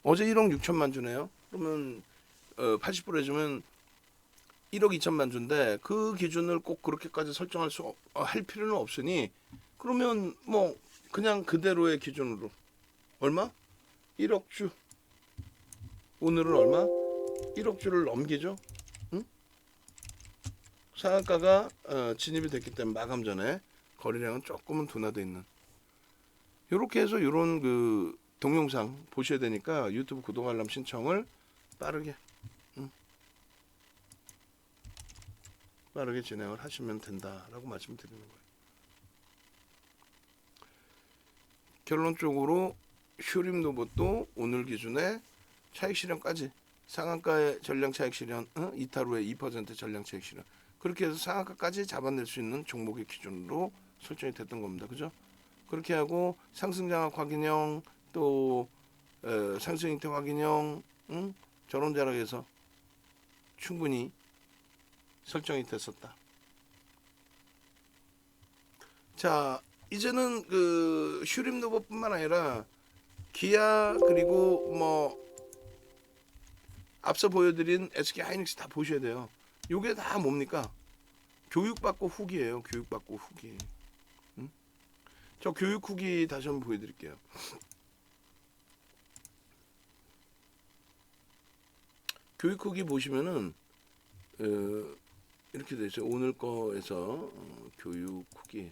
S1: 어제 1억 6천만 주네요. 그러면 80% 해주면 1억 2천만 주인데 그 기준을 꼭 그렇게까지 설정할 할 필요는 없으니, 그러면 뭐 그냥 그대로의 기준으로 얼마? 1억 주. 오늘은 얼마? 1억 주를 넘기죠. 상한가가 진입이 됐기 때문에 마감 전에 거래량은 조금은 둔화되어 있는. 이렇게 해서 이런 그 동영상 보셔야 되니까 유튜브 구독 알람 신청을 빠르게 진행을 하시면 된다라고 말씀드리는 거예요. 결론적으로 휴림 로봇도 오늘 기준에 차익 실현까지, 상한가의 전량 차익 실현, 이탈 후에 2% 전량 차익 실현, 그렇게 해서 상한가까지 잡아낼 수 있는 종목의 기준으로 설정이 됐던 겁니다. 그죠? 그렇게 하고 상승장악 확인형, 또 상승 형태 확인형, 저런 자락에서 충분히 설정이 됐었다. 자, 이제는 그 휴림 로봇뿐만 아니라 기아, 그리고 뭐 앞서 보여드린 SK 하이닉스 다 보셔야 돼요. 요게 다 뭡니까? 교육받고 후기예요. 교육받고 후기. 저 교육 후기 다시 한번 보여드릴게요. 교육 후기 보시면은 이렇게 돼 있어요. 오늘 거에서 교육 후기.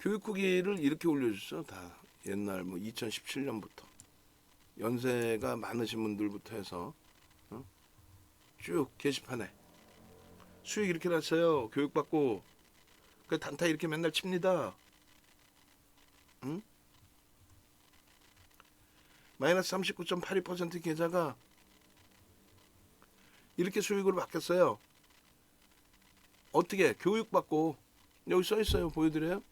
S1: 교육 후기를 이렇게 올려줬어. 다 옛날 뭐 2017년부터 연세가 많으신 분들부터 해서 쭉 게시판에 수익 이렇게 났어요. 교육받고 그 단타 이렇게 맨날 칩니다. 마이너스 39.82% 계좌가 이렇게 수익으로 바뀌었어요. 어떻게? 교육받고. 여기 써있어요. 보여드려요?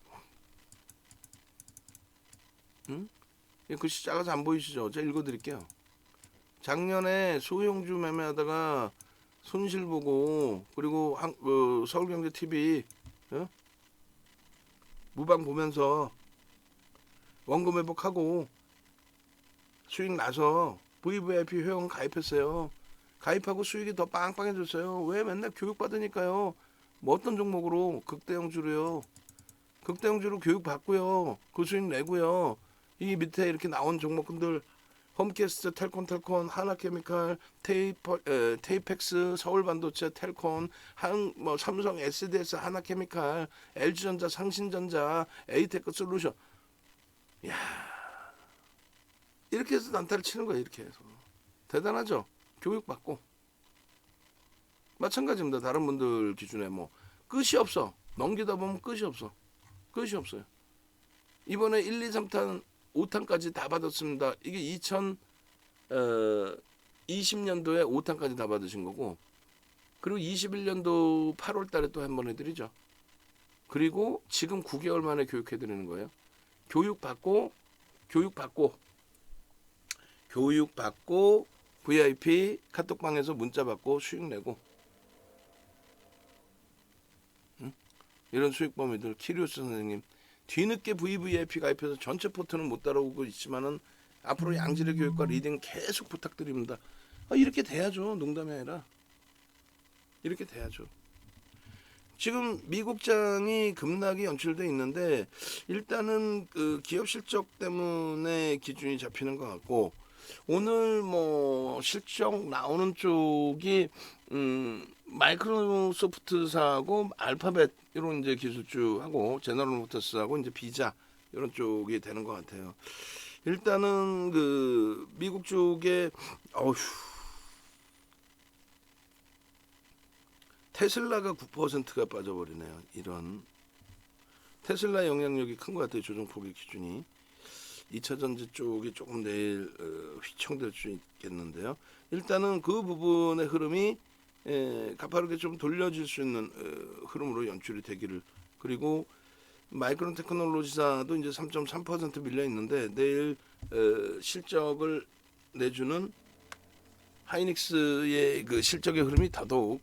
S1: 글씨 작아서 안 보이시죠? 제가 읽어드릴게요. 작년에 소형주 매매하다가 손실 보고, 그리고 서울경제TV 무방 보면서 원금 회복하고 수익 나서 VVIP 회원 가입했어요. 가입하고 수익이 더 빵빵해졌어요. 왜? 맨날 교육받으니까요. 뭐 어떤 종목으로? 극대형주로요. 극대형주로 교육받고요. 그 수익 내고요. 이 밑에 이렇게 나온 종목군들 홈캐스트, 텔콘, 하나케미칼, 테이펙스, 서울반도체, 텔콘, 뭐 삼성, SDS, 하나케미칼, LG전자, 상신전자, 에이테크 솔루션. 야, 이렇게 해서 난타를 치는 거예요. 이렇게 해서 대단하죠. 교육받고 마찬가지입니다. 다른 분들 기준에 뭐 끝이 없어. 넘기다 보면 끝이 없어. 끝이 없어요. 이번에 1, 2, 3탄 5탄까지 다 받았습니다. 이게 2020년도에 5탄까지 다 받으신 거고, 그리고 21년도 8월 달에 또 한 번 해드리죠. 그리고 지금 9개월 만에 교육해드리는 거예요. 교육받고 VIP 카톡방에서 문자 받고 수익 내고, 이런 수익 범위들. 키리우스 선생님, 뒤늦게 VVIP 가입해서 전체 포트는 못 따라오고 있지만은 앞으로 양질의 교육과 리딩 계속 부탁드립니다. 이렇게 돼야죠. 농담이 아니라 이렇게 돼야죠. 지금 미국장이 급락이 연출돼 있는데, 일단은 그 기업 실적 때문에 기준이 잡히는 것 같고, 오늘 뭐 실적 나오는 쪽이 마이크로소프트사하고 알파벳 이런 이제 기술주하고 제너럴 모터스하고 이제 비자 이런 쪽이 되는 것 같아요. 일단은 그 미국 쪽에 테슬라가 9%가 빠져버리네요. 이런 테슬라 영향력이 큰 것 같아요. 조정폭의 기준이 2차 전지 쪽이 조금 내일 휘청될 수 있겠는데요. 일단은 그 부분의 흐름이 가파르게 좀 돌려질 수 있는 흐름으로 연출이 되기를. 그리고 마이크론 테크놀로지사도 이제 3.3% 밀려 있는데, 내일 실적을 내주는 하이닉스의 그 실적의 흐름이 더더욱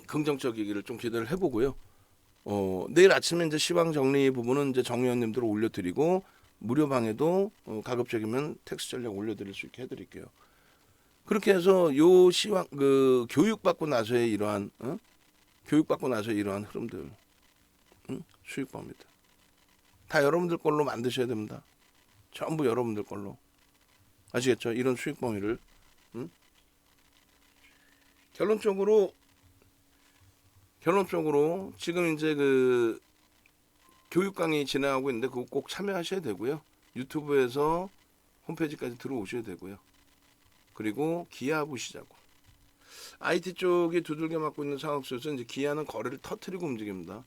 S1: 긍정적이기를 좀 기대를 해보고요. 내일 아침에 이제 시황 정리 부분은 이제 정의원님들 올려드리고, 무료 방에도 가급적이면 텍스 전략 올려드릴 수 있게 해드릴게요. 그렇게 해서 요 시황 그 교육받고 나서의 이러한 흐름들, 수익 범위다. 다 여러분들 걸로 만드셔야 됩니다. 전부 여러분들 걸로. 아시겠죠? 이런 수익 범위를. 결론적으로 지금 이제 그 교육 강의 진행하고 있는데 그거 꼭 참여하셔야 되고요. 유튜브에서 홈페이지까지 들어오셔야 되고요. 그리고 기아 보시자고. IT 쪽이 두들겨 맞고 있는 상황 속에서 이제 기아는 거래를 터트리고 움직입니다.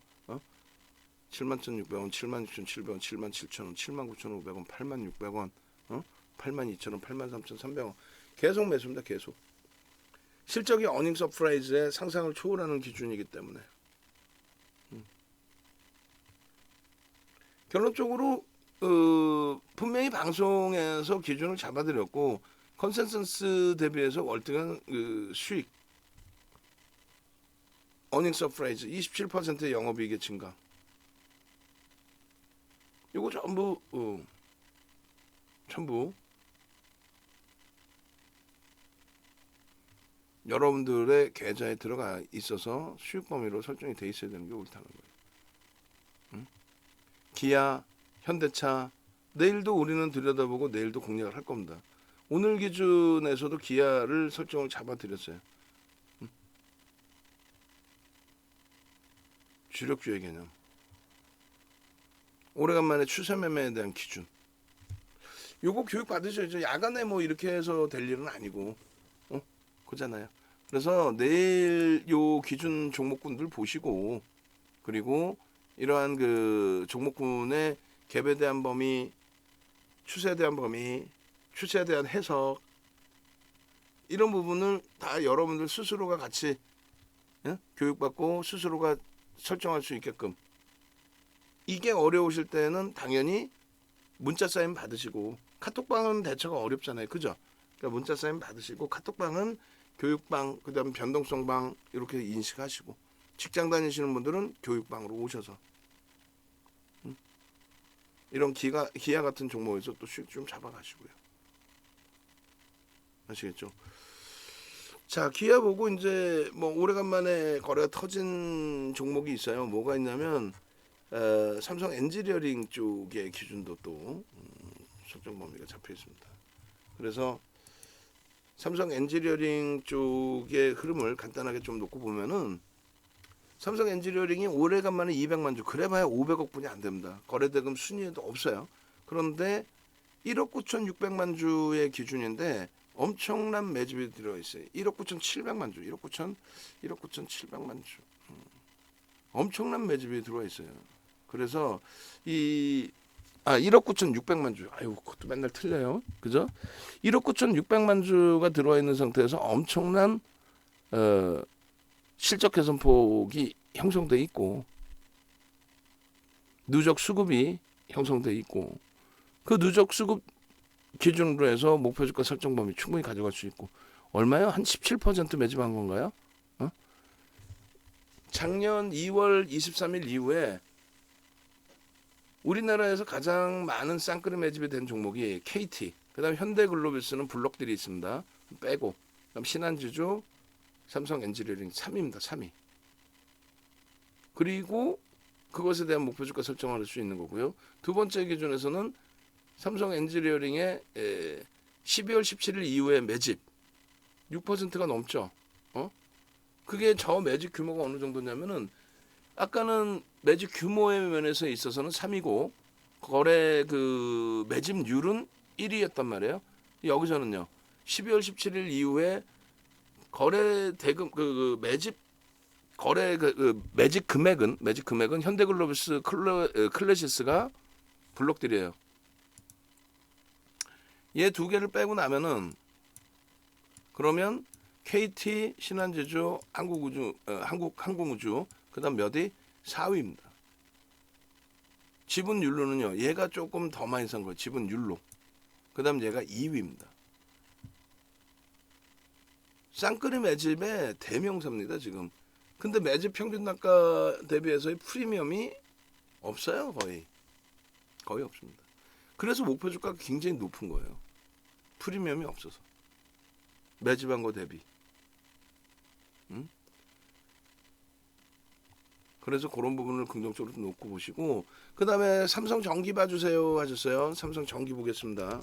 S1: 71,600원, 76,700원, 77,000원, 79,500원, 86,600원, 82,000원, 83,300원. 계속 매수입니다. 계속. 실적이 어닝 서프라이즈의 상상을 초월하는 기준이기 때문에. 결론적으로 분명히 방송에서 기준을 잡아드렸고, 컨센서스 대비해서 월등한 수익, 어닝 서프라이즈 27%의 영업이익의 증가, 이거 전부 여러분들의 계좌에 들어가 있어서 수익 범위로 설정이 돼 있어야 되는 게 옳다는 거예요. 기아, 현대차, 내일도 우리는 들여다보고 내일도 공략을 할 겁니다. 오늘 기준에서도 기아를 설정을 잡아드렸어요. 주력주의 개념. 오래간만에 추세 매매에 대한 기준. 요거 교육 받으셔야죠. 야간에 뭐 이렇게 해서 될 일은 아니고, 그잖아요. 그래서 내일 요 기준 종목군들 보시고, 그리고 이러한 그 종목군의 갭에 대한 범위, 추세에 대한 범위, 추세에 대한 해석, 이런 부분을 다 여러분들 스스로가 같이 교육받고 스스로가 설정할 수 있게끔. 이게 어려우실 때는 당연히 문자 사인 받으시고, 카톡방은 대처가 어렵잖아요. 그죠? 그러니까 문자 사인 받으시고, 카톡방은 교육방, 그 다음 변동성방 이렇게 인식하시고, 직장 다니시는 분들은 교육방으로 오셔서 이런 기아 같은 종목에서 또 수익 좀 잡아가시고요. 아시겠죠? 자, 기아 보고 이제 뭐 오래간만에 거래가 터진 종목이 있어요. 뭐가 있냐면 삼성 엔지니어링 쪽의 기준도 또 설정 범위가 잡혀 있습니다. 그래서 삼성 엔지니어링 쪽의 흐름을 간단하게 좀 놓고 보면은 삼성 엔지니어링이 오래간만에 200만 주, 그래봐야 500억 분이 안 됩니다. 거래대금 순위에도 없어요. 그런데 1억 9,600만 주의 기준인데 엄청난 매집이 들어 있어요. 1억 9,700만 주, 1억 9,700만 주. 엄청난 매집이 들어와 있어요. 그래서 1억 9,600만 주. 아유, 그것도 맨날 틀려요. 그죠? 1억 9,600만 주가 들어와 있는 상태에서 엄청난 실적 개선 폭이 형성돼 있고 누적 수급이 형성돼 있고 그 누적 수급 기준으로 해서 목표 주가 설정 범위 충분히 가져갈 수 있고 얼마요? 한 17% 매집한 건가요? 작년 2월 23일 이후에 우리나라에서 가장 많은 쌍끌이 매집이 된 종목이 KT, 그다음 현대글로비스는 블록들이 있습니다. 빼고 그다음 신한지주, 삼성 엔지니어링 3위입니다. 3위. 그리고 그것에 대한 목표 주가 설정을 할 수 있는 거고요. 두 번째 기준에서는 삼성 엔지니어링의 12월 17일 이후에 매집 6%가 넘죠. 그게 저 매집 규모가 어느 정도냐면은 아까는 매집 규모의 면에서 있어서는 3위고 거래 그 매집률은 1위였단 말이에요. 여기서는요. 12월 17일 이후에 거래 대금 그 매집 거래 매집 금액은 현대글로비스 클래시스가 블록들이에요. 얘 두 개를 빼고 나면은 그러면 KT, 신한제주, 한국우주 그다음 몇위? 4위입니다. 지분율로는요. 얘가 조금 더 많이 산 거예요. 지분율로. 그다음 얘가 2위입니다. 쌍끌이 매집의 대명사입니다. 지금. 근데 매집 평균 단가 대비해서의 프리미엄이 없어요. 거의 없습니다. 그래서 목표 주가가 굉장히 높은 거예요. 프리미엄이 없어서. 매집한 거 대비. 그래서 그런 부분을 긍정적으로 놓고 보시고 그 다음에 삼성전기 봐주세요 하셨어요. 삼성전기 보겠습니다.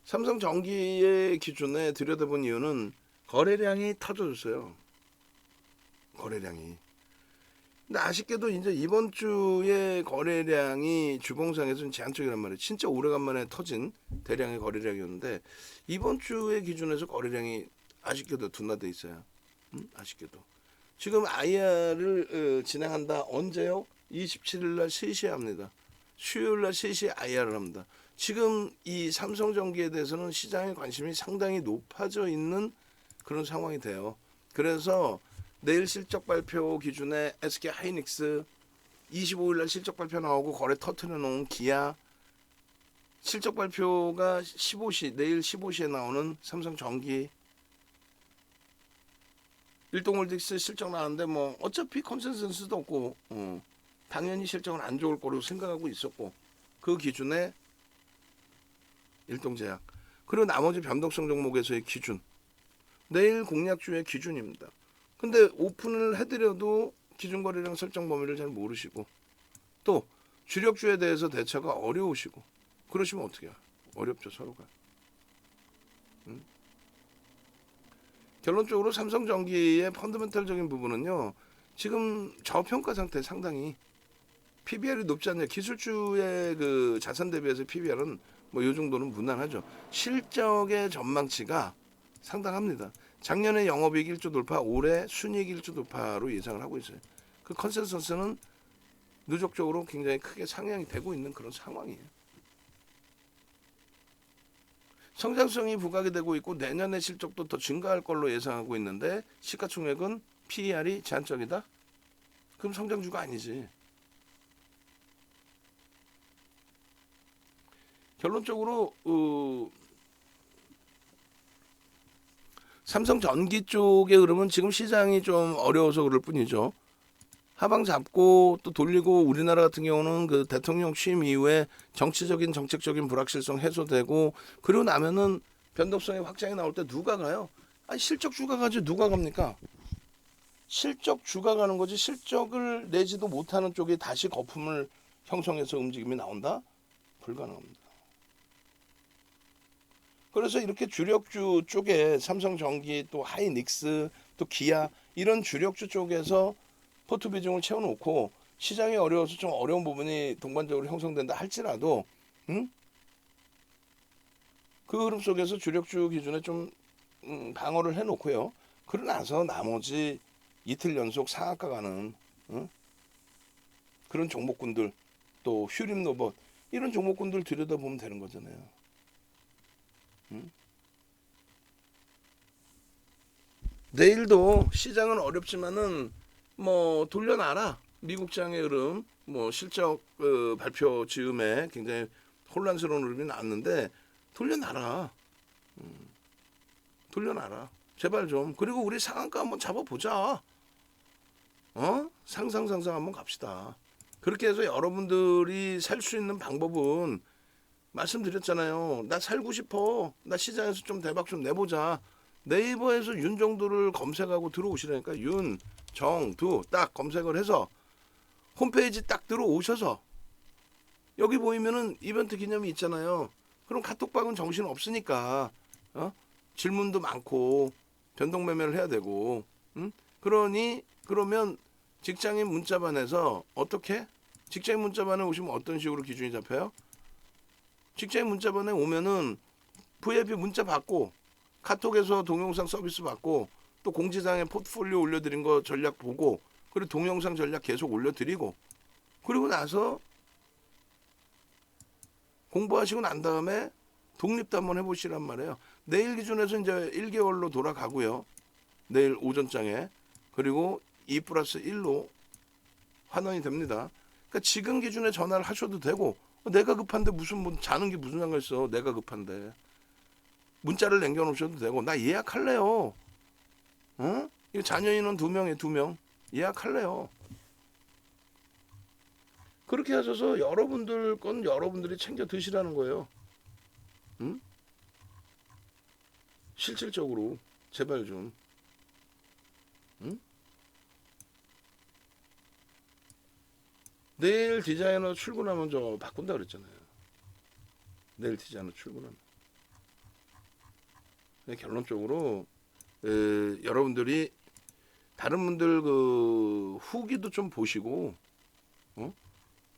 S1: 삼성전기의 기준에 들여다본 이유는 거래량이 터져줬어요. 거래량이. 근데 아쉽게도 이제 이번 주에 거래량이 주봉상에서는 제한적이란 말이에요. 진짜 오래간만에 터진 대량의 거래량이었는데 이번 주의 기준에서 거래량이 아쉽게도 둔화돼 있어요. 아쉽게도. 지금 IR을 진행한다. 언제요? 27일 날 3시에 합니다. 수요일 날 3시에 IR을 합니다. 지금 이 삼성전기에 대해서는 시장의 관심이 상당히 높아져 있는 그런 상황이 돼요. 그래서 내일 실적 발표 기준에 SK 하이닉스 25일 날 실적 발표 나오고 거래 터트려 놓은 기아 실적 발표가 15시 내일 15시에 나오는 삼성전기 일동홀딩스 실적 나왔는데 뭐 어차피 컨센서스도 없고 당연히 실적은 안 좋을 거로 생각하고 있었고 그 기준에 일동제약 그리고 나머지 변동성 종목에서의 기준 내일 공략주의 기준입니다. 근데 오픈을 해드려도 기준 거래량 설정 범위를 잘 모르시고 또 주력주에 대해서 대처가 어려우시고 그러시면 어떻게 해요? 어렵죠 서로가. 결론적으로 삼성전기의 펀더멘탈적인 부분은요. 지금 저평가 상태 상당히 PBR이 높지 않냐. 기술주의 그 자산 대비해서 PBR은 뭐 이 정도는 무난하죠. 실적의 전망치가 상당합니다. 작년에 영업이익 1조 돌파, 올해 순이익 1조 돌파로 예상을 하고 있어요. 그 컨센서스는 누적적으로 굉장히 크게 상향이 되고 있는 그런 상황이에요. 성장성이 부각이 되고 있고 내년에 실적도 더 증가할 걸로 예상하고 있는데 시가총액은 PER이 제한적이다? 그럼 성장주가 아니지. 결론적으로 삼성전기 쪽의 흐름은 지금 시장이 좀 어려워서 그럴 뿐이죠. 하방 잡고 또 돌리고 우리나라 같은 경우는 그 대통령 취임 이후에 정치적인 정책적인 불확실성 해소되고 그리고 나면은 변동성의 확장이 나올 때 누가 가요? 아니 실적 주가 가지고 누가 갑니까? 실적주가 가는 거지 실적을 내지도 못하는 쪽이 다시 거품을 형성해서 움직임이 나온다? 불가능합니다. 그래서 이렇게 주력주 쪽에 삼성전기 또 하이닉스 또 기아 이런 주력주 쪽에서 포트 비중을 채워놓고 시장이 어려워서 좀 어려운 부분이 동반적으로 형성된다 할지라도 그 흐름 속에서 주력주 기준에 좀 방어를 해놓고요. 그러고 나서 나머지 이틀 연속 상한가 가는 그런 종목군들 또 휴림 로봇 이런 종목군들 들여다보면 되는 거잖아요. 내일도 시장은 어렵지만은 뭐 돌려놔라. 미국장의 흐름, 뭐 실적 발표 즈음에 굉장히 혼란스러운 흐름이 났는데 돌려놔라. 돌려놔라. 제발 좀. 그리고 우리 상한가 한번 잡아보자. 상상 한번 갑시다. 그렇게 해서 여러분들이 살 수 있는 방법은 말씀드렸잖아요. 나 살고 싶어. 나 시장에서 좀 대박 좀 내보자. 네이버에서 윤정두를 검색하고 들어오시라니까. 윤정두 딱 검색을 해서 홈페이지 딱 들어오셔서 여기 보이면은 이벤트 기념이 있잖아요. 그럼 카톡방은 정신 없으니까 질문도 많고 변동 매매를 해야 되고 그러면 직장인 문자반에서 어떻게 직장인 문자반에 오시면 어떤 식으로 기준이 잡혀요? 직장인 문자반에 오면은 VIP 문자 받고 카톡에서 동영상 서비스 받고 또 공지사항에 포트폴리오 올려드린 거 전략 보고 그리고 동영상 전략 계속 올려드리고 그리고 나서 공부하시고 난 다음에 독립도 한번 해보시란 말이에요. 내일 기준에서 이제 1개월로 돌아가고요. 내일 오전장에 그리고 2+1로 환원이 됩니다. 그러니까 지금 기준에 전화를 하셔도 되고 내가 급한데 무슨 뭐 자는 게 무슨 상관 있어. 내가 급한데 문자를 남겨놓으셔도 되고 나 예약할래요. 이거 자녀 인원 2명에 2명 예약할래요. 그렇게 하셔서 여러분들 건 여러분들이 챙겨 드시라는 거예요. 실질적으로 제발 좀. 내일 디자이너 출근하면 저 바꾼다 그랬잖아요. 내일 디자이너 출근하면. 결론적으로 여러분들이 다른 분들 그 후기도 좀 보시고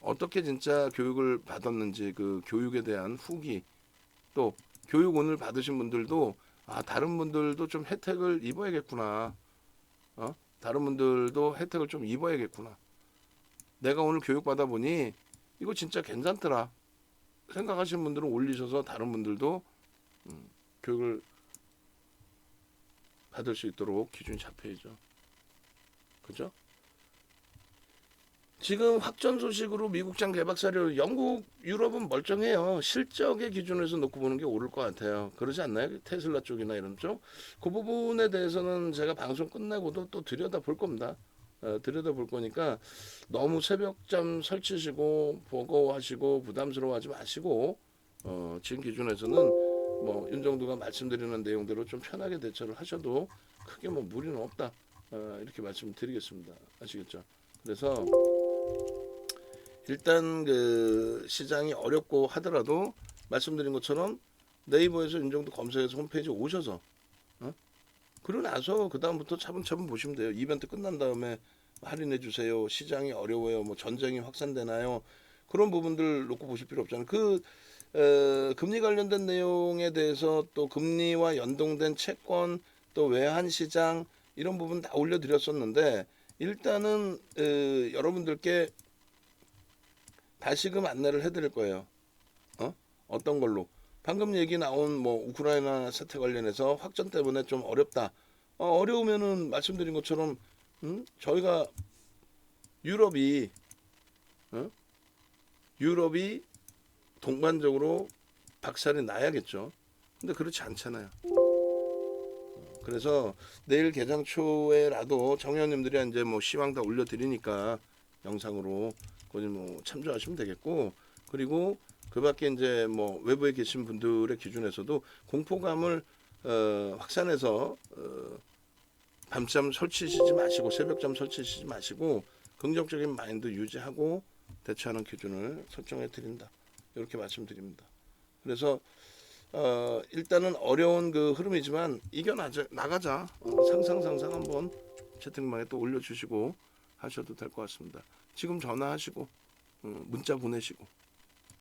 S1: 어떻게 진짜 교육을 받았는지 그 교육에 대한 후기 또 교육 오늘 받으신 분들도 다른 분들도 좀 혜택을 입어야겠구나. 다른 분들도 혜택을 좀 입어야겠구나. 내가 오늘 교육 받아 보니 이거 진짜 괜찮더라 생각하시는 분들은 올리셔서 다른 분들도 교육을 받을 수 있도록 기준이 잡혀야죠. 그죠? 지금 확전 소식으로 미국장 개박사료 영국, 유럽은 멀쩡해요. 실적의 기준에서 놓고 보는 게 옳을 것 같아요. 그러지 않나요? 테슬라 쪽이나 이런 쪽. 그 부분에 대해서는 제가 방송 끝나고도 또 들여다볼 겁니다. 들여다볼 거니까 너무 새벽잠 설치시고 버거워하시고 부담스러워하지 마시고 지금 기준에서는 뭐 윤정두가 말씀드리는 내용대로 좀 편하게 대처를 하셔도 크게 뭐 무리는 없다. 이렇게 말씀드리겠습니다. 아시겠죠? 그래서 일단 그 시장이 어렵고 하더라도 말씀드린 것처럼 네이버에서 윤정두 검색해서 홈페이지 오셔서 그러고 나서 그 다음부터 차분차분 보시면 돼요. 이벤트 끝난 다음에 할인해 주세요. 시장이 어려워요. 뭐 전쟁이 확산되나요? 그런 부분들 놓고 보실 필요 없잖아요. 금리 관련된 내용에 대해서 또 금리와 연동된 채권 또 외환 시장 이런 부분 다 올려드렸었는데 일단은 여러분들께 다시금 안내를 해드릴 거예요. 어떤 걸로? 방금 얘기 나온 뭐 우크라이나 사태 관련해서 확전 때문에 좀 어렵다. 어려우면은 말씀드린 것처럼 저희가 유럽이 동반적으로 박살이 나야겠죠. 근데 그렇지 않잖아요. 그래서 내일 개장 초에라도 정의원님들이 이제 뭐 시황 다 올려드리니까 영상으로 거기 뭐 참조하시면 되겠고 그리고 그밖에 이제 뭐 외부에 계신 분들의 기준에서도 공포감을 확산해서 밤잠 설치시지 마시고 새벽잠 설치시지 마시고 긍정적인 마인드 유지하고 대처하는 기준을 설정해 드린다. 이렇게 말씀드립니다. 그래서 일단은 어려운 그 흐름이지만 나가자. 상상 한번 채팅방에 또 올려주시고 하셔도 될 것 같습니다. 지금 전화하시고 문자 보내시고